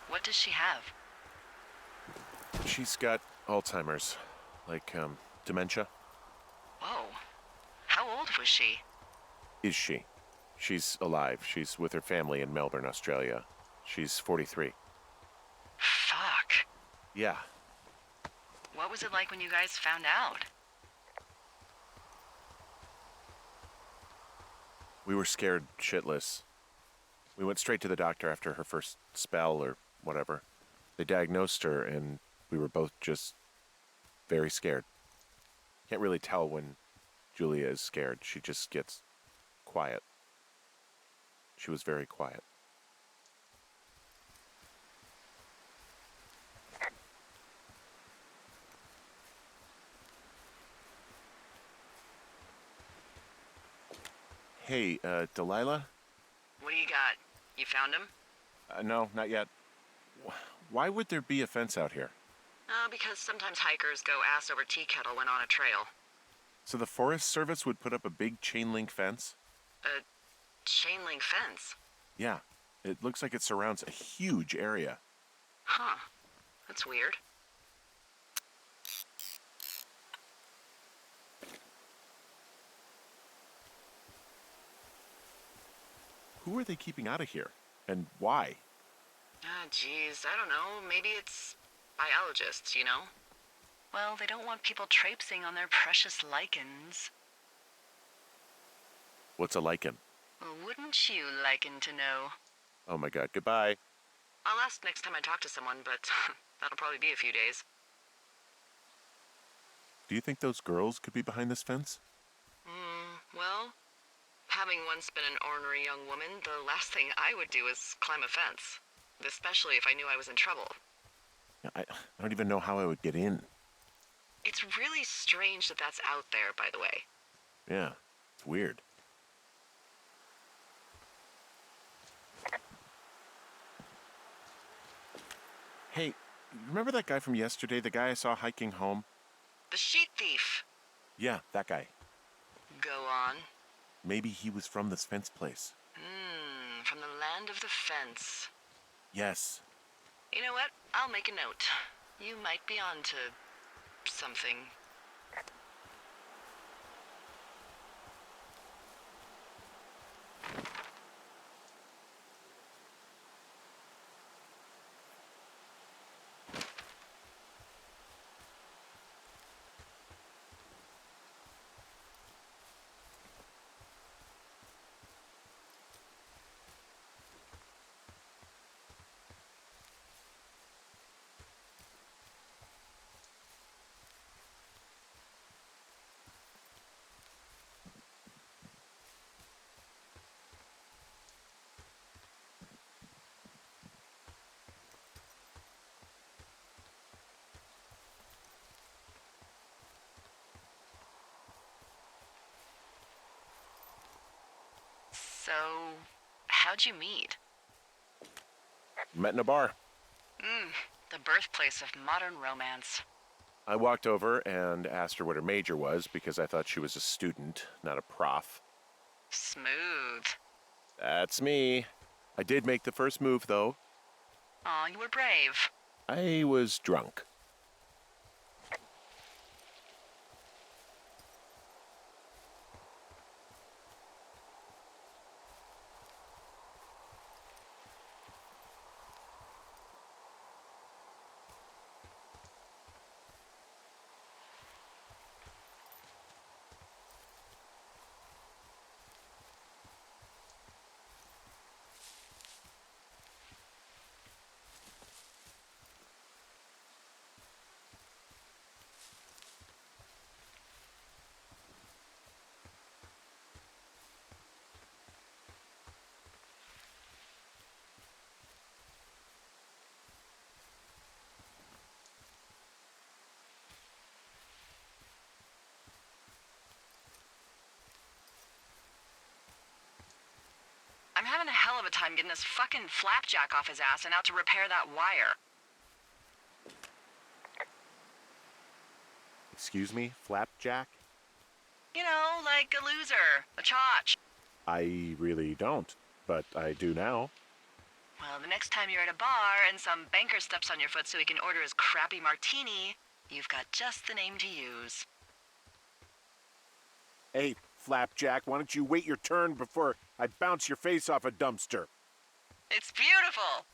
What does she have? She's got Alzheimer's, like, dementia. Whoa. How old was she? Is she? She's alive. She's with her family in Melbourne, Australia. She's 43. Fuck. Yeah. What was it like when you guys found out? We were scared shitless. We went straight to the doctor after her first spell or whatever. They diagnosed her, and we were both just very scared. Can't really tell when Julia is scared. She just gets quiet. She was very quiet. Hey, Delilah? What do you got? You found him? No, not yet. Why would there be a fence out here? Because sometimes hikers go ass over tea kettle when on a trail. So the Forest Service would put up a big chain link fence? A chain link fence? Yeah. It looks like it surrounds a huge area. Huh. That's weird. who are they keeping out of here? And why? Ah, geez, I don't know. Maybe it's biologists, you know? Well, they don't want people traipsing on their precious lichens. What's a lichen? Well, wouldn't you liken to know? Oh my god, goodbye. I'll ask next time I talk to someone, but that'll probably be a few days. Do you think those girls could be behind this fence? Well, having once been an ornery young woman, the last thing I would do is climb a fence. Especially if I knew I was in trouble. Yeah, I don't even know how I would get in. It's really strange that that's out there, by the way. Yeah, it's weird. Hey, remember that guy from yesterday, the guy I saw hiking home? The sheet thief. Yeah, that guy. Go on. Maybe he was from this fence place. From the land of the fence. Yes. You know what? I'll make a note. You might be on to something. So, how'd you meet? Met in a bar. The birthplace of modern romance. I walked over and asked her what her major was because I thought she was a student, not a prof. Smooth. That's me. I did make the first move, though. Aw, you were brave. I was drunk. I'm having a hell of a time getting this fucking flapjack off his ass and out to repair that wire. Excuse me, flapjack? You know, like a loser, a chotch. I really don't, but I do now. Well, the next time you're at a bar and some banker steps on your foot so he can order his crappy martini, you've got just the name to use. Hey, flapjack, why don't you wait your turn before I bounce your face off a dumpster? It's beautiful!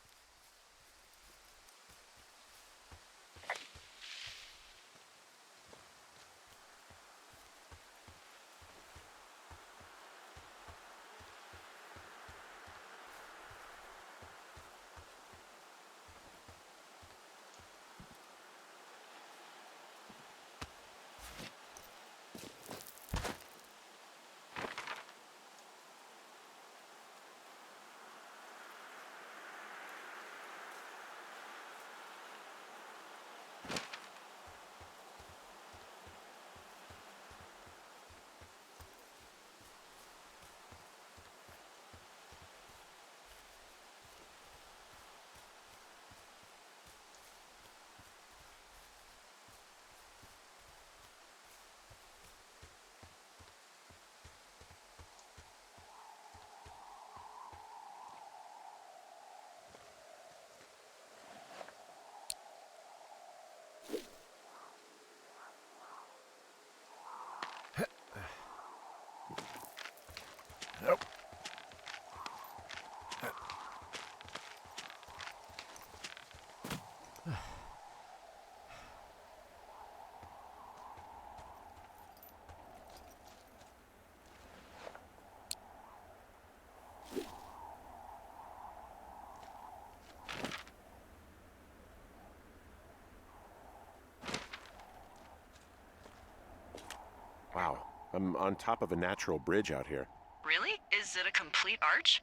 Wow, I'm on top of a natural bridge out here. Really? Is it a complete arch?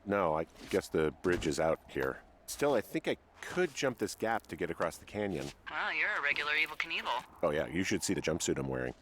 No, I guess the bridge is out here. Still, I think I could jump this gap to get across the canyon. Wow, you're a regular Evel Knievel. Oh yeah, you should see the jumpsuit I'm wearing.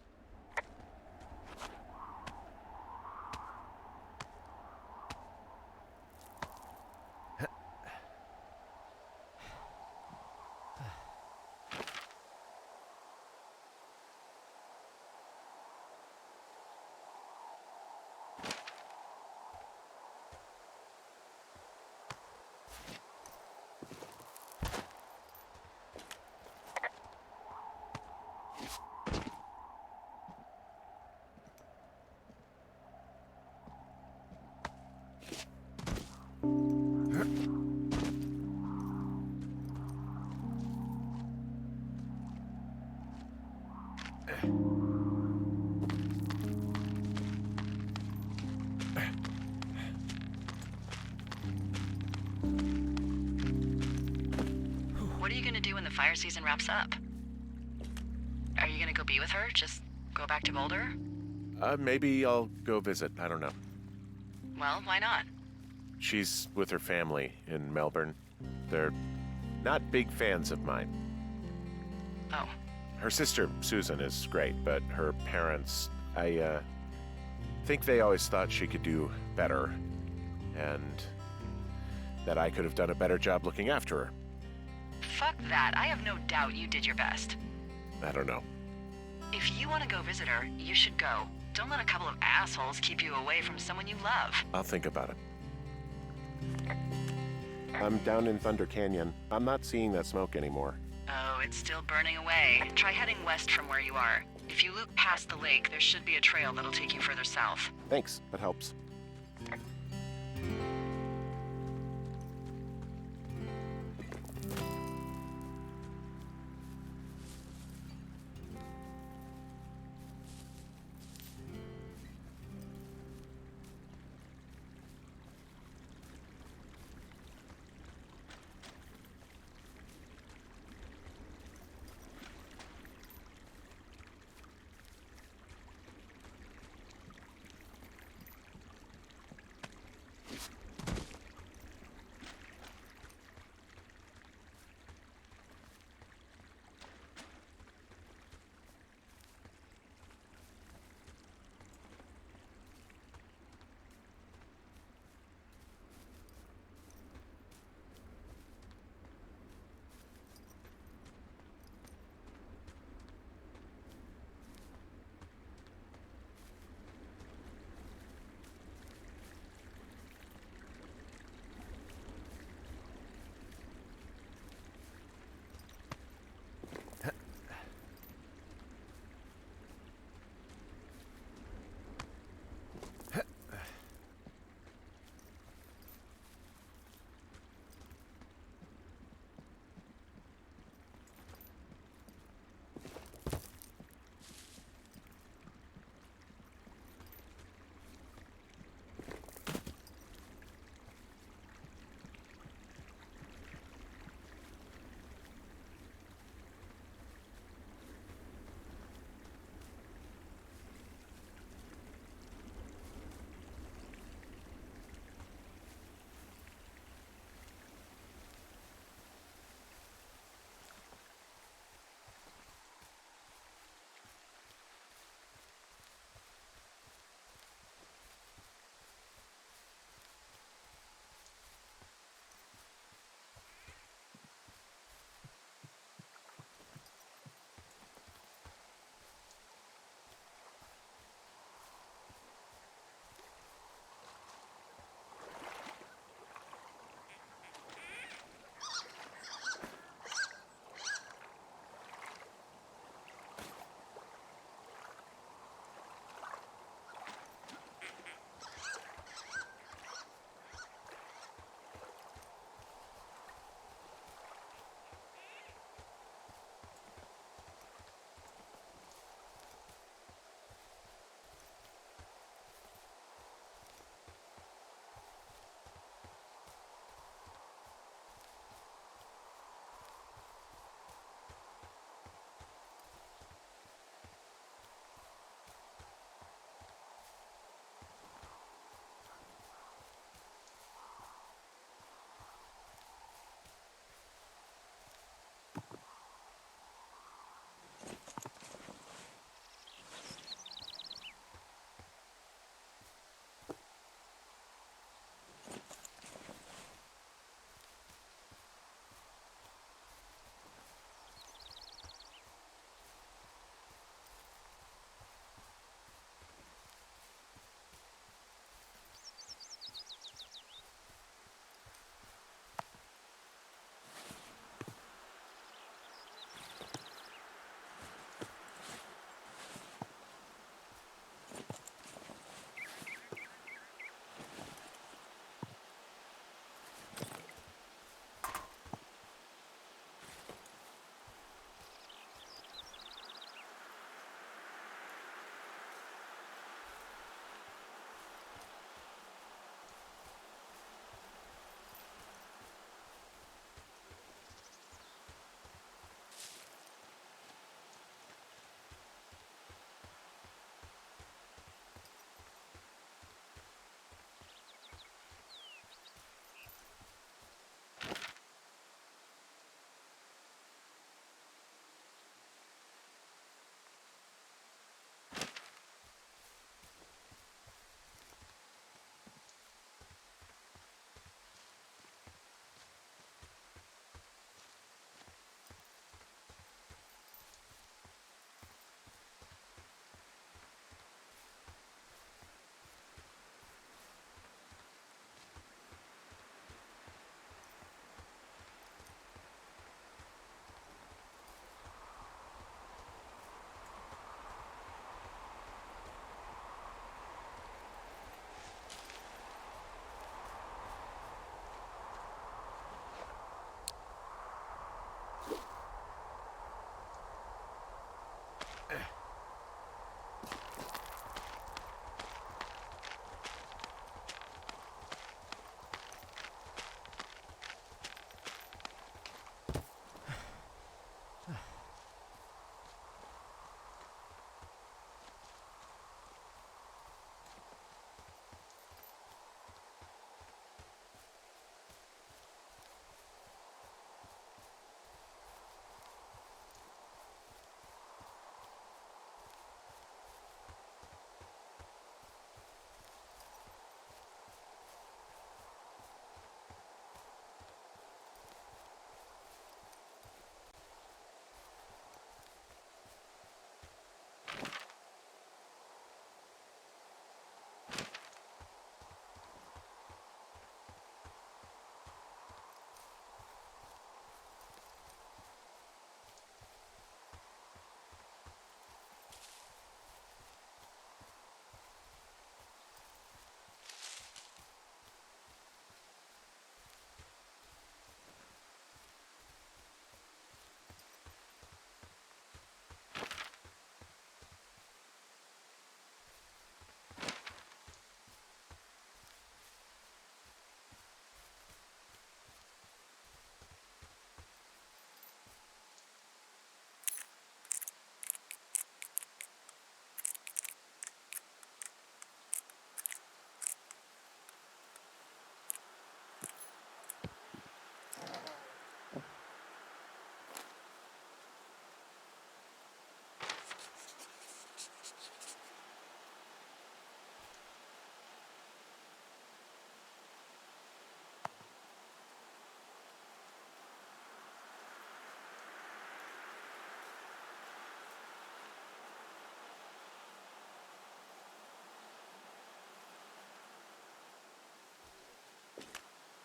What are you gonna do when the fire season wraps up? Are you gonna go be with her? Just go back to Boulder? Maybe I'll go visit. I don't know. Well, why not? She's with her family in Melbourne. They're not big fans of mine. Oh, Her sister, Susan, is great, but her parents, I think they always thought she could do better, and that I could have done a better job looking after her. fuck that. I have no doubt you did your best. I don't know. If you want to go visit her, you should go. Don't let a couple of assholes keep you away from someone you love. I'll think about it. I'm down in Thunder Canyon. I'm not seeing that smoke anymore. Oh, it's still burning away. Try heading west from where you are. If you loop past the lake, there should be a trail that'll take you further south. Thanks, that helps.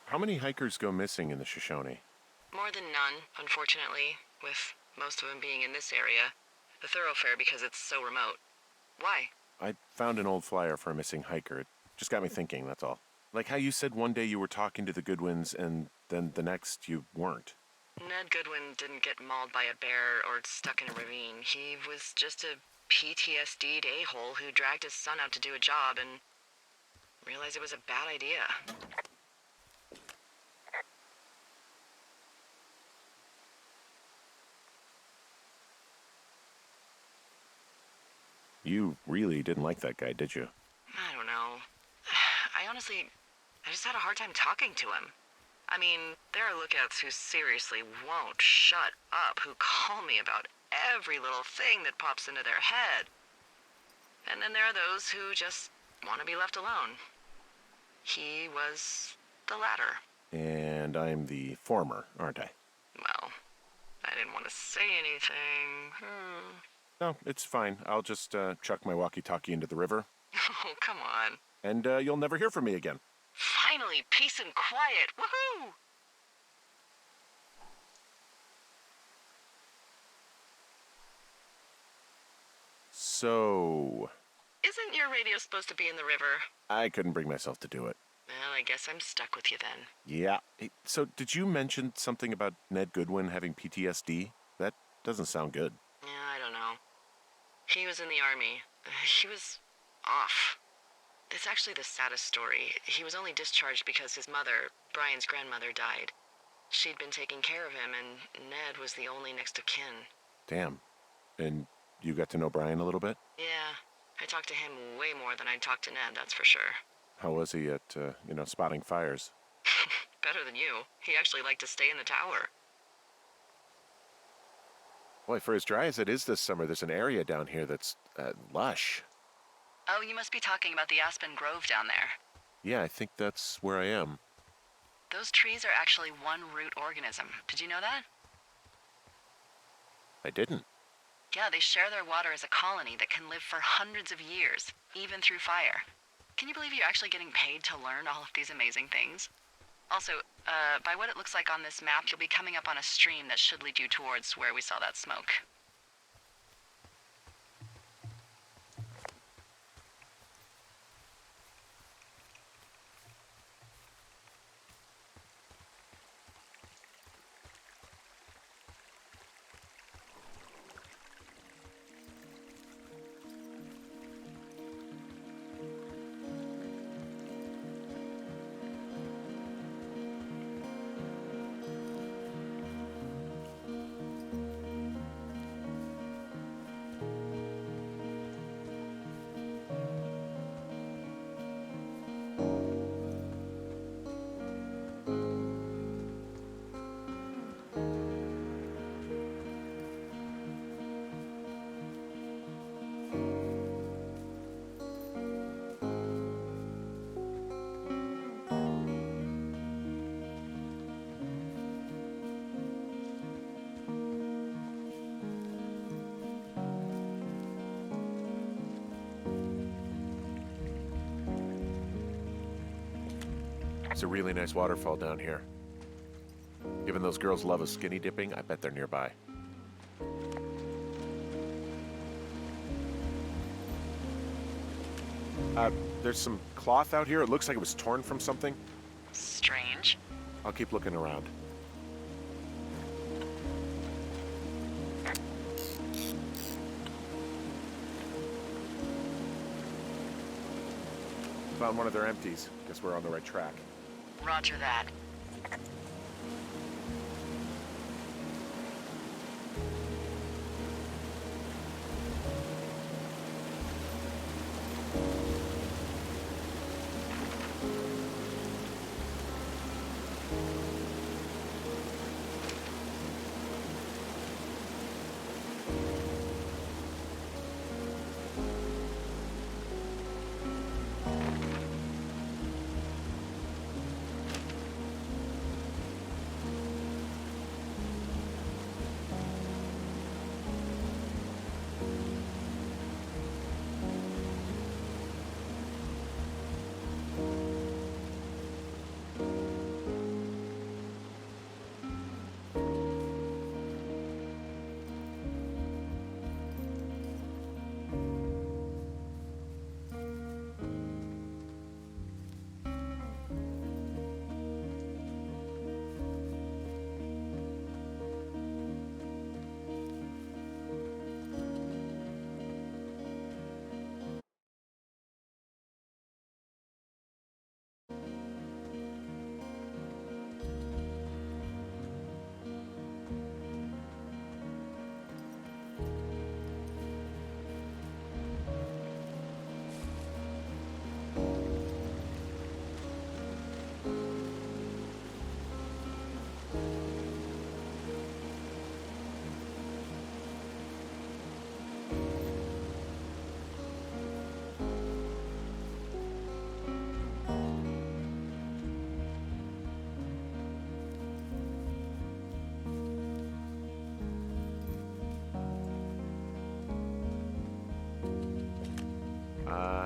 How many hikers go missing in the Shoshone? More than none, unfortunately, with most of them being in this area. The thoroughfare because it's so remote. Why? I found an old flyer for a missing hiker. It just got me thinking, that's all. Like how you said one day you were talking to the Goodwins and then the next you weren't. Ned Goodwin didn't get mauled by a bear or stuck in a ravine. He was just a PTSD'd a-hole who dragged his son out to do a job and realized it was a bad idea. You really didn't like that guy, did you? I don't know. I just had a hard time talking to him. I mean, there are lookouts who seriously won't shut up, who call me about every little thing that pops into their head. And then there are those who just want to be left alone. He was the latter. And I'm the former, aren't I? Well, I didn't want to say anything. No, it's fine. I'll just chuck my walkie-talkie into the river. Oh, come on. And you'll never hear from me again. Finally, peace and quiet. Woohoo! So... Isn't your radio supposed to be in the river? I couldn't bring myself to do it. Well, I guess I'm stuck with you then. Yeah. Hey, so did you mention something about Ned Goodwin having PTSD? That doesn't sound good. Yeah, I don't know. He was in the army. He was off. It's actually the saddest story. He was only discharged because his mother, Brian's grandmother, died. She'd been taking care of him, and Ned was the only next of kin. Damn. And you got to know Brian a little bit? Yeah, I talked to him way more than I talked to Ned, that's for sure. How was he at, spotting fires? Better than you. He actually liked to stay in the tower. Boy, for as dry as it is this summer, there's an area down here that's lush. Oh, you must be talking about the Aspen Grove down there. Yeah, I think that's where I am. Those trees are actually one root organism. Did you know that? I didn't. Yeah, they share their water as a colony that can live for hundreds of years, even through fire. Can you believe you're actually getting paid to learn all of these amazing things? Also, by what it looks like on this map, you'll be coming up on a stream that should lead you towards where we saw that smoke. It's a really nice waterfall down here. Given those girls love a skinny dipping, I bet they're nearby. There's some cloth out here. It looks like it was torn from something. Strange. I'll keep looking around. Found one of their empties. Guess we're on the right track. Roger that.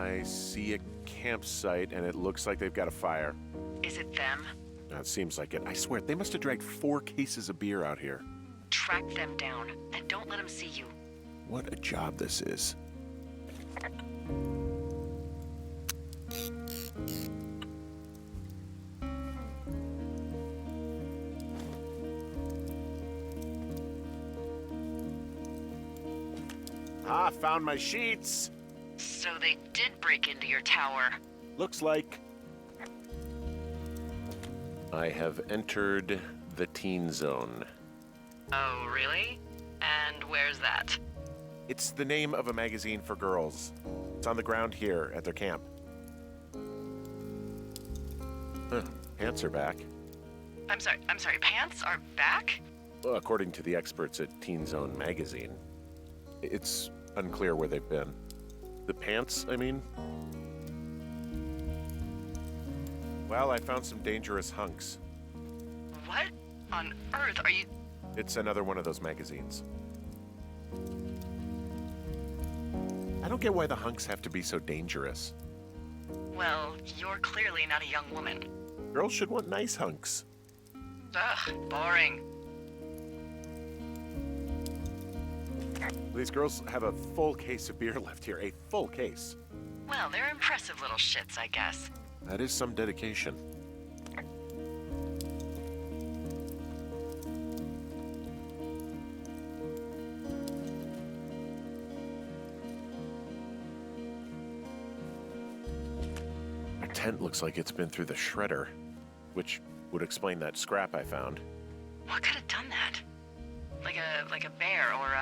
I see a campsite, and it looks like they've got a fire. Is it them? It seems like it. I swear, they must have dragged 4 cases of beer out here. Track them down, and don't let them see you. What a job this is. Ah, found my sheets. So they did break into your tower. Looks like I have entered the teen zone. Oh, really? And where's that? It's the name of a magazine for girls. It's on the ground here at their camp. Huh, pants are back. I'm sorry, pants are back? Well, according to the experts at Teen Zone magazine. It's unclear where they've been. The pants, I mean? Well, I found some dangerous hunks. What on earth are you... It's another one of those magazines. I don't get why the hunks have to be so dangerous. Well, you're clearly not a young woman. Girls should want nice hunks. Ugh, boring. These girls have a full case of beer left here. A full case. Well, they're impressive little shits, I guess. That is some dedication. Our tent looks like it's been through the shredder, which would explain that scrap I found. What could have done that? Like a bear or,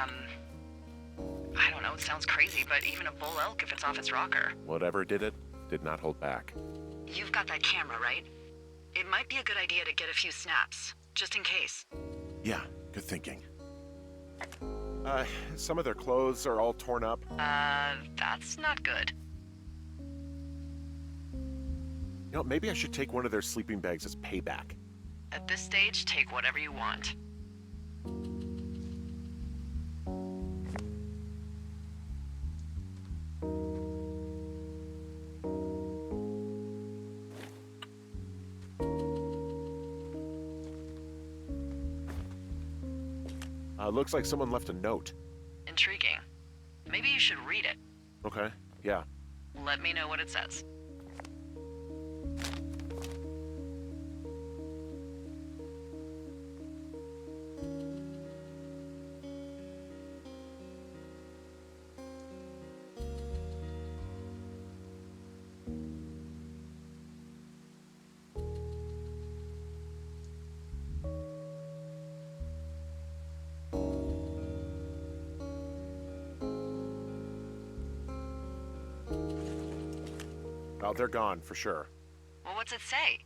I don't know, it sounds crazy, but even a bull elk if it's off its rocker. Whatever did it, did not hold back. You've got that camera, right? It might be a good idea to get a few snaps, just in case. Yeah, good thinking. Some of their clothes are all torn up. That's not good. You know, maybe I should take one of their sleeping bags as payback. At this stage, take whatever you want. Looks like someone left a note. Intriguing. Maybe you should read it. Okay, yeah. Let me know what it says. Oh, they're gone for sure. Well, what's it say?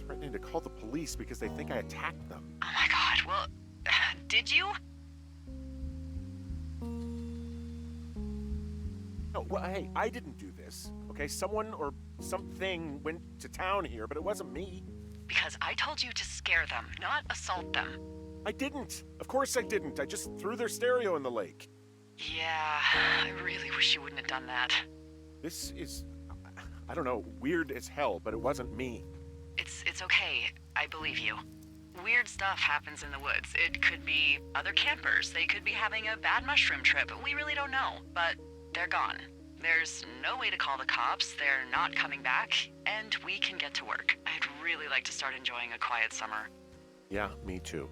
Threatening to call the police because they think I attacked them. Oh my god, well, did you? No, well, hey, I didn't do this. Okay, someone or something went to town here, but it wasn't me. Because I told you to scare them, not assault them. I didn't. Of course I didn't. I just threw their stereo in the lake. Yeah, I really wish you wouldn't have done that. This is, I don't know, weird as hell, but it wasn't me. It's okay. I believe you. Weird stuff happens in the woods. It could be other campers. They could be having a bad mushroom trip. We really don't know, but they're gone. There's no way to call the cops. They're not coming back, and we can get to work. I'd really like to start enjoying a quiet summer. Yeah, me too.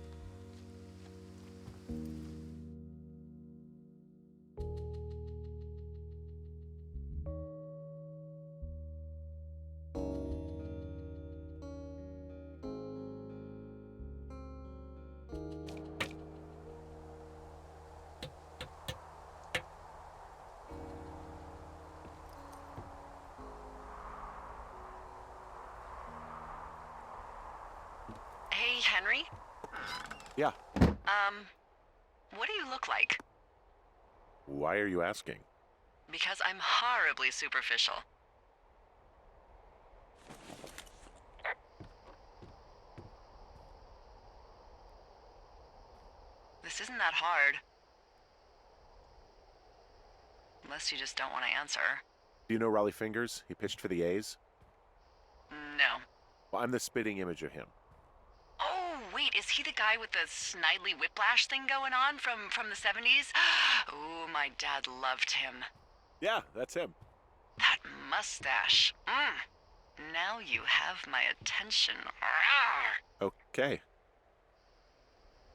Hey, Henry? Yeah. What do you look like? Why are you asking? Because I'm horribly superficial. This isn't that hard. unless you just don't want to answer. Do you know Raleigh Fingers? He pitched for the A's. No. Well, I'm the spitting image of him. Oh, wait, is he the guy with the snidely whiplash thing going on from the 70s? Ooh, my dad loved him. Yeah, that's him. That mustache. Now you have my attention. Rawr. Okay.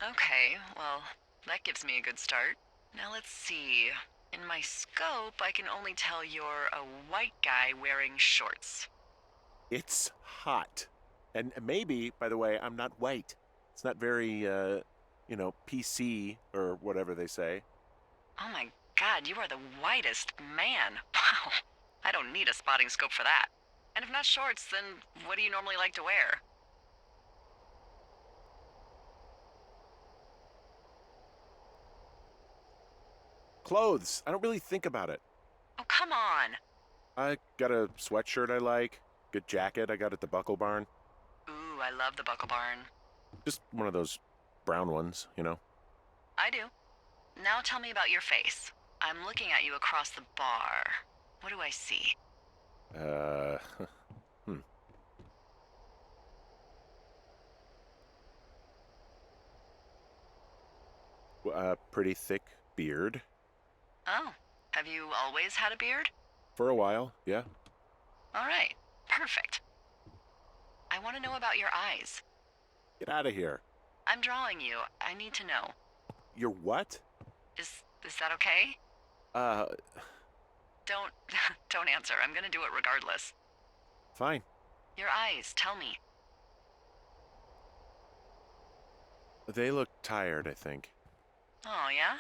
Okay, well, that gives me a good start. Now let's see. In my scope, I can only tell you're a white guy wearing shorts. It's hot. And maybe, by the way, I'm not white. It's not very, PC or whatever they say. Oh my god, you are the whitest man. Wow. I don't need a spotting scope for that. And if not shorts, then what do you normally like to wear? Clothes. I don't really think about it. Oh, come on. I got a sweatshirt I like. Good jacket I got at the Buckle Barn. Ooh, I love the Buckle Barn. Just one of those brown ones, you know. I do. Now tell me about your face. I'm looking at you across the bar. What do I see? Pretty thick beard. Oh, have you always had a beard? For a while, yeah. All right, perfect. I want to know about your eyes. Get out of here. I'm drawing you. I need to know. You're what? Is that okay? Don't don't answer. I'm gonna do it regardless. Fine. Your eyes, tell me. They look tired, I think. Oh, yeah?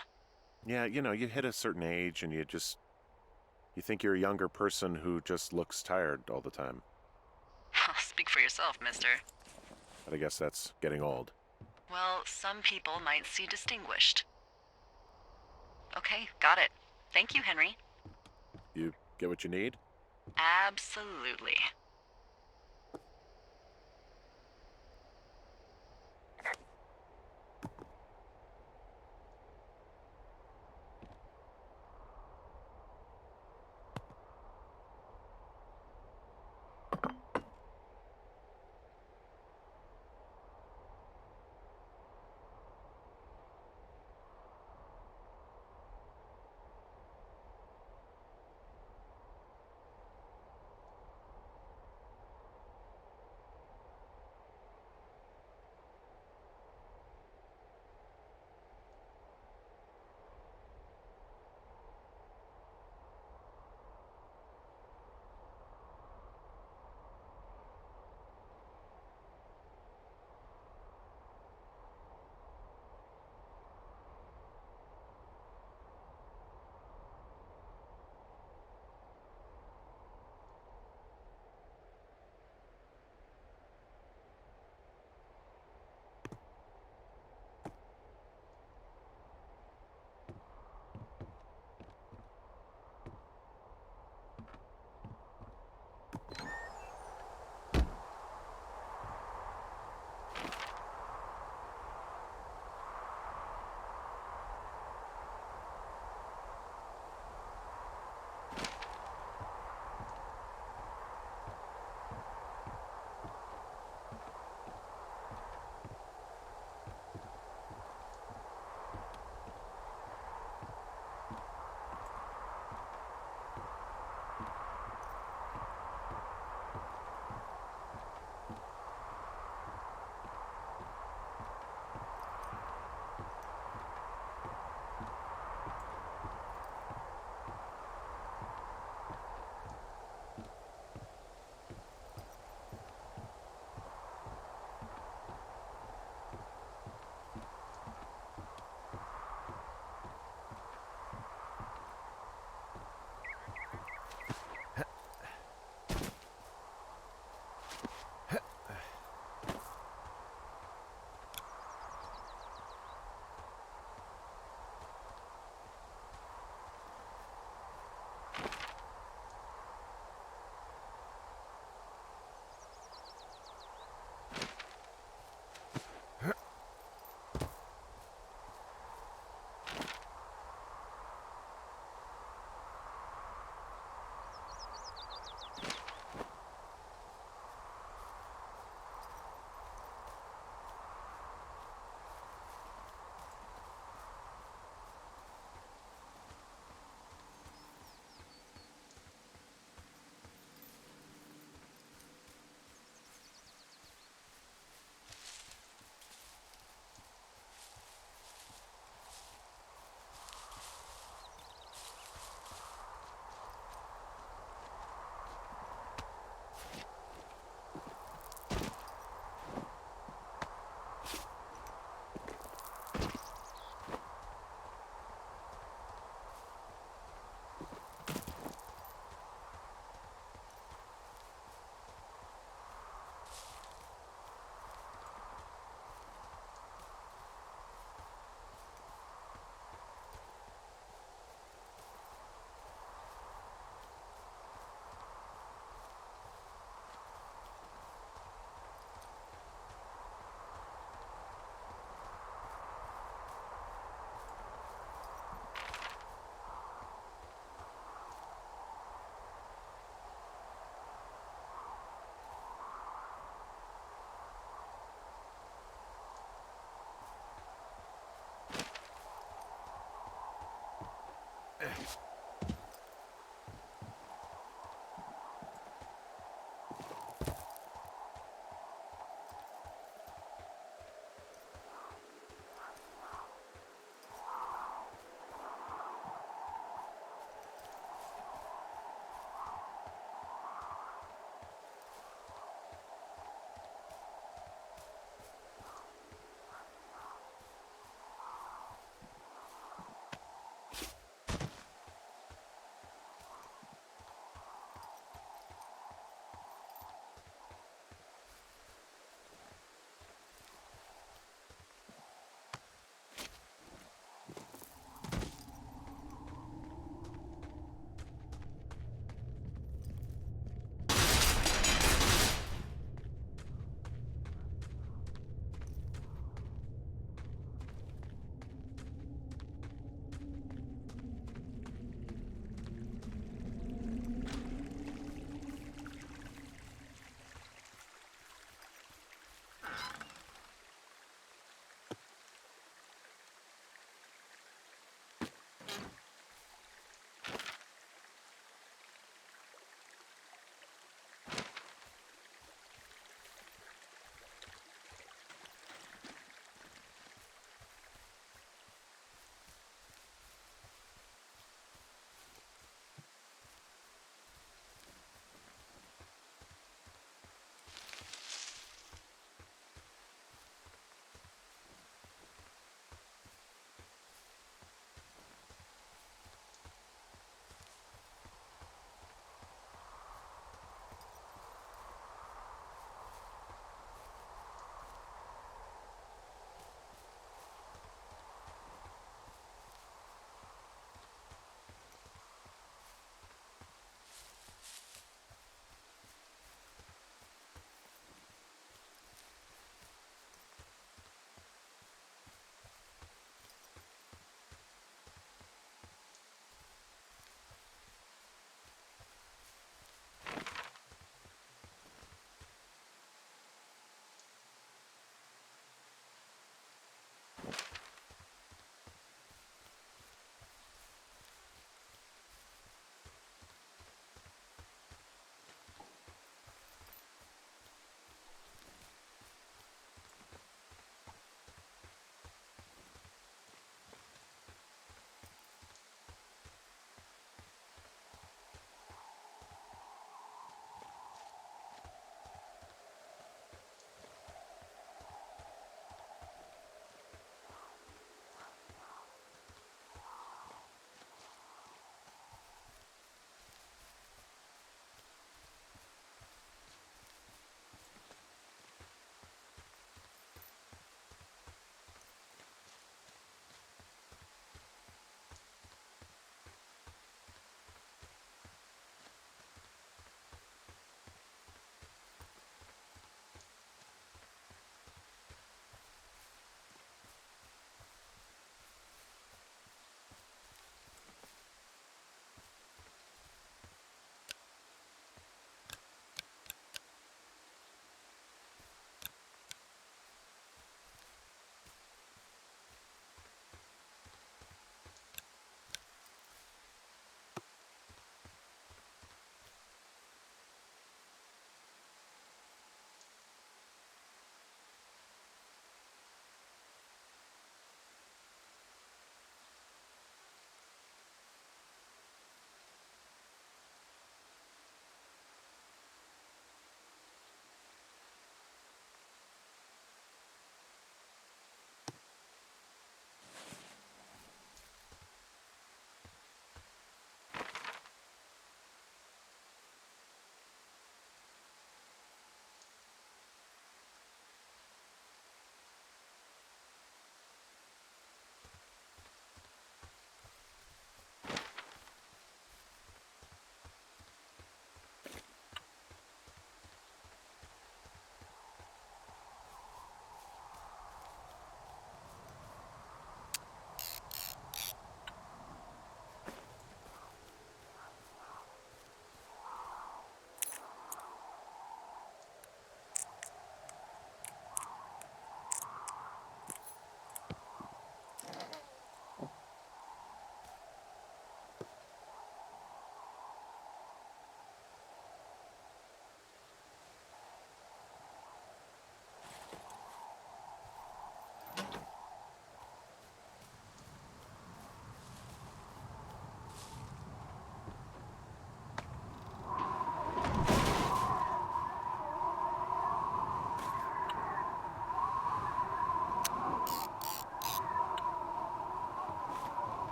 Yeah, you hit a certain age and you think you're a younger person who just looks tired all the time. Speak for yourself, mister. But I guess that's getting old. Well, some people might see distinguished. Okay, got it. Thank you, Henry. You get what you need? Absolutely.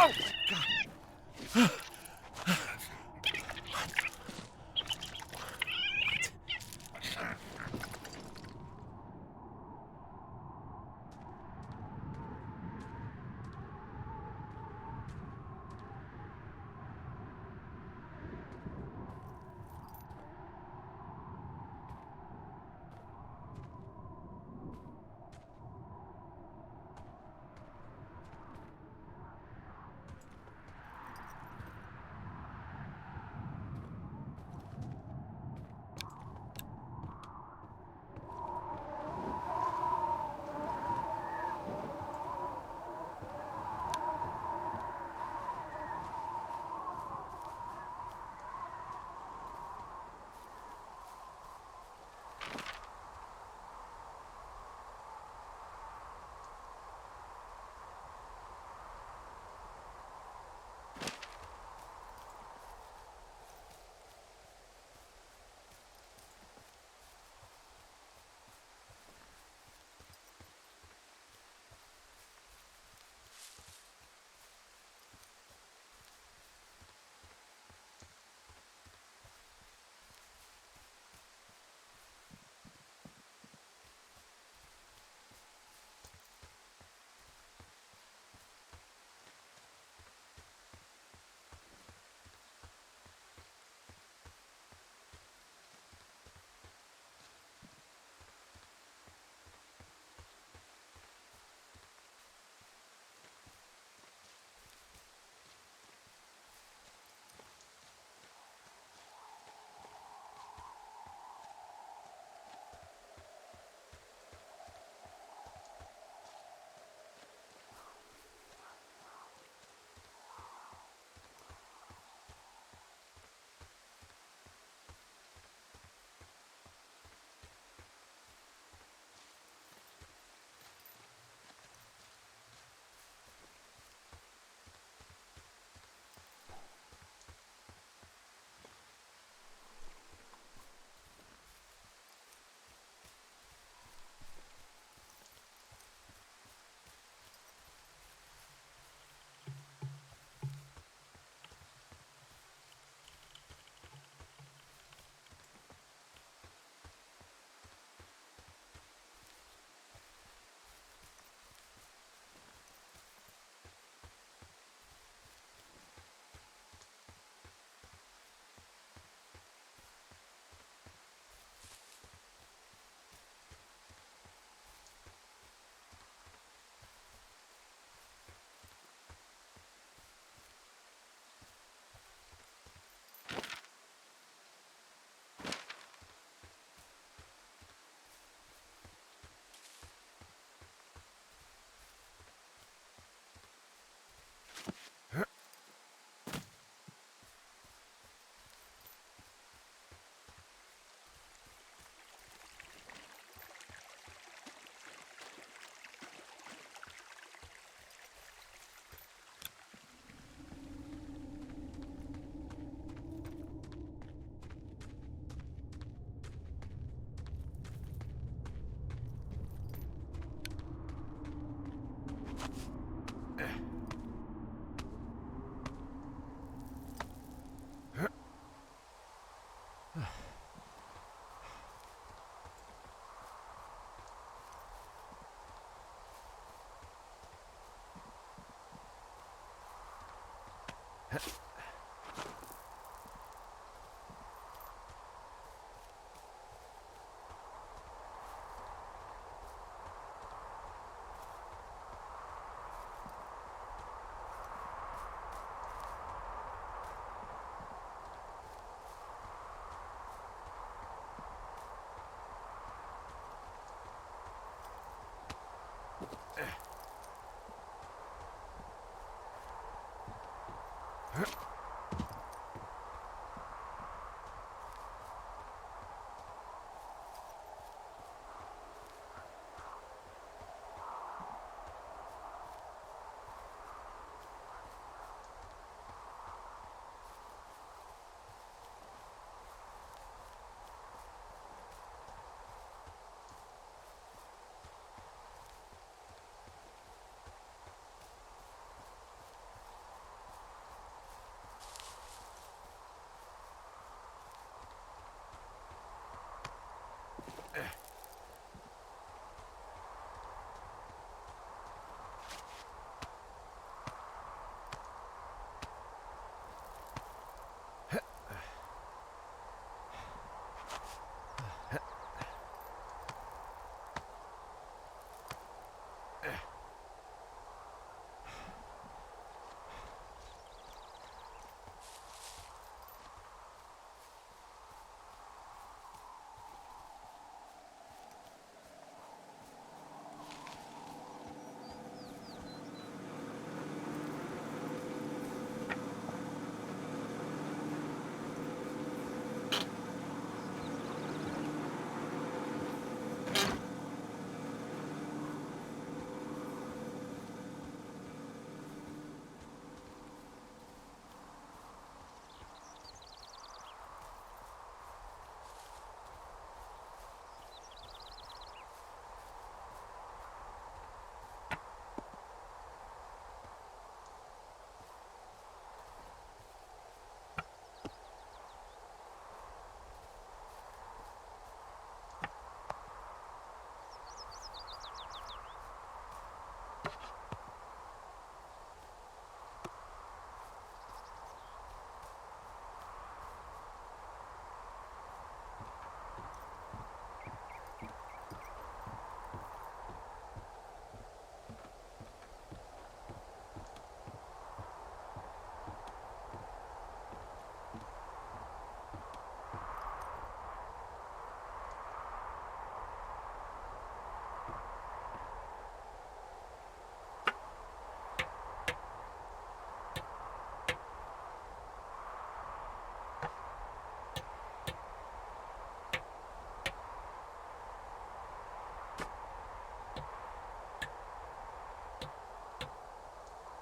Oh, God.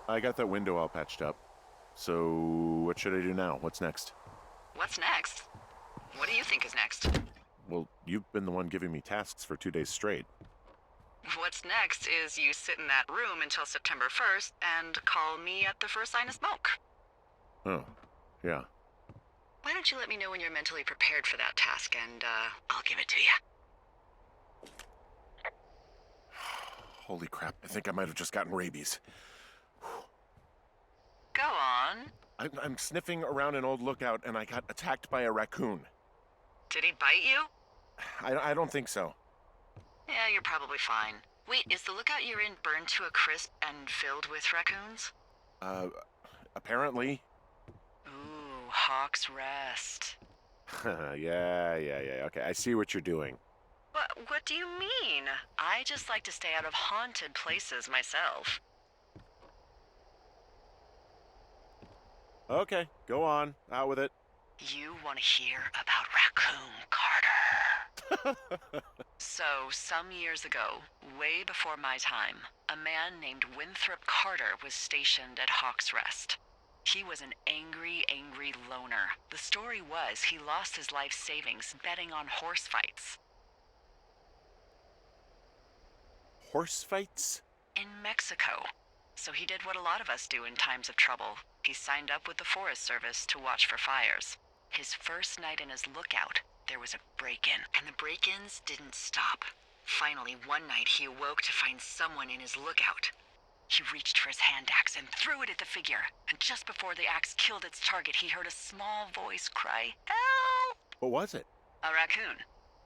I got that window all patched up. So, what should I do now? What's next? What's next? What do you think is next? Well, you've been the one giving me tasks for 2 days straight. What's next is you sit in that room until September 1st and call me at the first sign of smoke. Oh, yeah. Why don't you let me know when you're mentally prepared for that task and, I'll give it to you. Holy crap, I think I might have just gotten rabies. Go on. I'm sniffing around an old lookout and I got attacked by a raccoon. Did he bite you? I don't think so. Yeah, you're probably fine. Wait, is the lookout you're in burned to a crisp and filled with raccoons? Apparently. Ooh, Hawk's Rest. Yeah. Okay, I see what you're doing. What do you mean? I just like to stay out of haunted places myself. Okay, go on. Out with it. You want to hear about Raccoon Carter? So, some years ago, way before my time, a man named Winthrop Carter was stationed at Hawk's Rest. He was an angry loner. The story was he lost his life savings betting on horse fights. Horse fights? In Mexico. So he did what a lot of us do in times of trouble. He signed up with the Forest Service to watch for fires. His first night in his lookout, there was a break-in, and the break-ins didn't stop. Finally, one night he awoke to find someone in his lookout. He reached for his hand axe and threw it at the figure, and just before the axe killed its target, he heard a small voice cry, "Help!" What was it? A raccoon.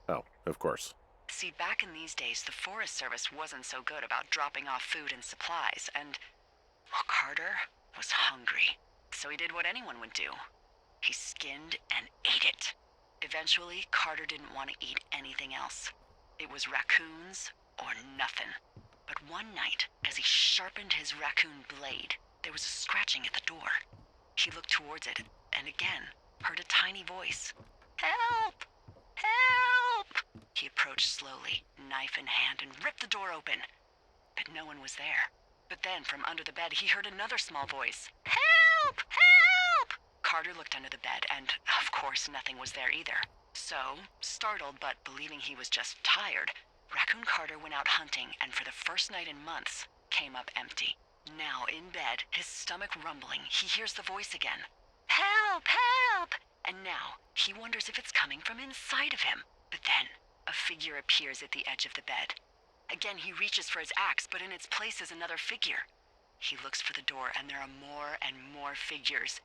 Oh, of course. See, back in these days, the Forest Service wasn't so good about dropping off food and supplies, and, well, Carter was hungry. So he did what anyone would do. He skinned and ate it. Eventually, Carter didn't want to eat anything else. It was raccoons or nothing. But one night, as he sharpened his raccoon blade, there was a scratching at the door. He looked towards it, and again, heard a tiny voice. "Help! Help!" He approached slowly, knife in hand, and ripped the door open. But no one was there. But then, from under the bed, he heard another small voice. "Help! Help!" Carter looked under the bed, and, of course, nothing was there either. So, startled but believing he was just tired, Raccoon Carter went out hunting, and for the first night in months, came up empty. Now, in bed, his stomach rumbling, he hears the voice again. "Help! Help!" And now, he wonders if it's coming from inside of him. But then, a figure appears at the edge of the bed. Again, he reaches for his axe, but in its place is another figure. He looks for the door, and there are more and more figures.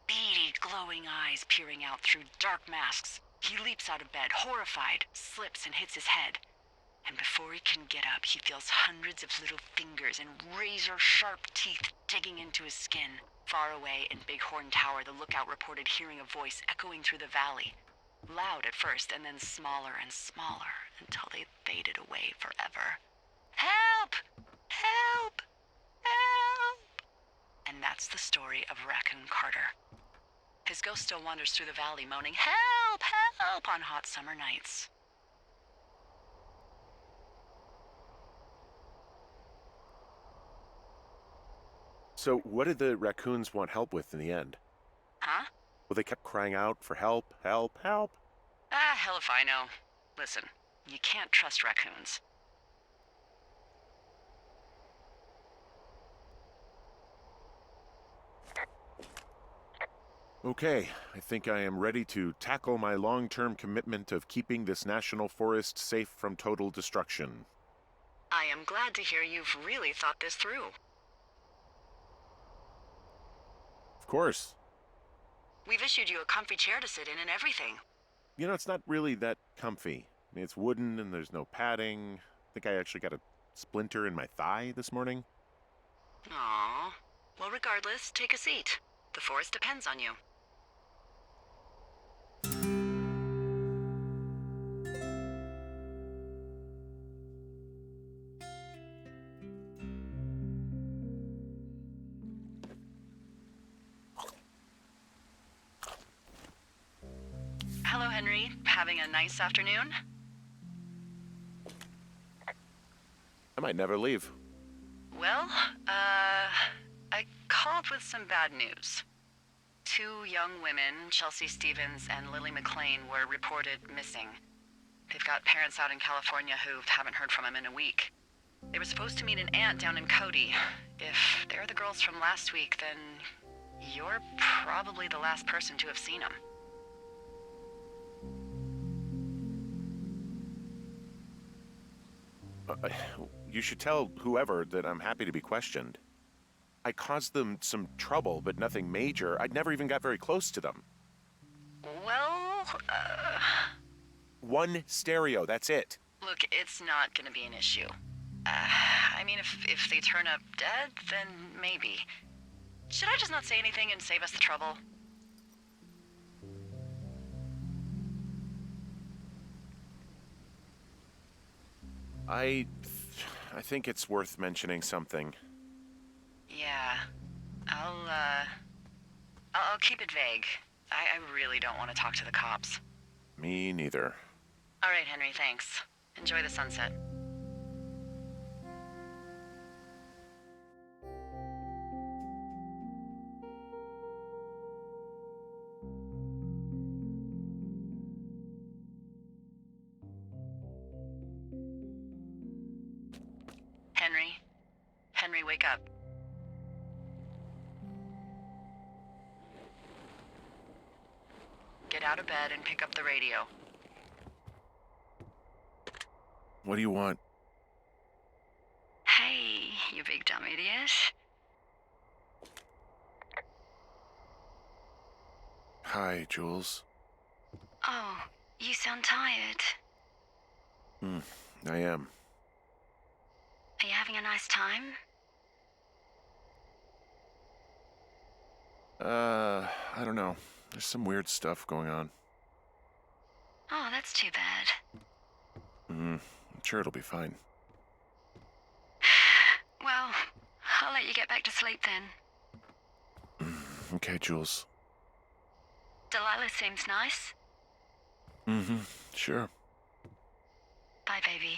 Beady, glowing eyes peering out through dark masks. He leaps out of bed, horrified, slips and hits his head. And before he can get up, he feels hundreds of little fingers and razor-sharp teeth digging into his skin. Far away in Bighorn Tower, the lookout reported hearing a voice echoing through the valley. Loud at first, and then smaller and smaller, until they faded away forever. "Help! Help! Help!" And that's the story of Raccoon Carter. His ghost still wanders through the valley, moaning, "Help! Help!" on hot summer nights. So, what did the raccoons want help with in the end? Huh? Well, they kept crying out for help, help, help. Ah, hell if I know. Listen, you can't trust raccoons. Okay, I think I am ready to tackle my long-term commitment of keeping this national forest safe from total destruction. I am glad to hear you've really thought this through. Of course. We've issued you a comfy chair to sit in and everything. You know, it's not really that comfy. I mean, it's wooden and there's no padding. I think I actually got a splinter in my thigh this morning. Aww. Well, regardless, take a seat. The forest depends on you. Hello, Henry. Having a nice afternoon? I might never leave. Well, with some bad news. 2 young women, Chelsea Stevens and Lily McLean, were reported missing. They've got parents out in California who haven't heard from them in a week. They were supposed to meet an aunt down in Cody. If they're the girls from last week, then you're probably the last person to have seen them. You should tell whoever that I'm happy to be questioned. I caused them some trouble, but nothing major. I never even got very close to them. Well, One stereo, that's it. look, it's not gonna be an issue. I mean, if they turn up dead, then maybe. Should I just not say anything and save us the trouble? I think it's worth mentioning something. Yeah. I'll keep it vague. I really don't want to talk to the cops. Me neither. All right, Henry, thanks. Enjoy the sunset. Henry? Henry, wake up. Get out of bed and pick up the radio. What do you want? Hey, you big dumb idiot. Hi, Jules. Oh, you sound tired. I am. Are you having a nice time? I don't know. There's some weird stuff going on. Oh, that's too bad. I'm sure it'll be fine. Well, I'll let you get back to sleep then. Okay, Jules. Delilah seems nice. Sure. Bye, baby.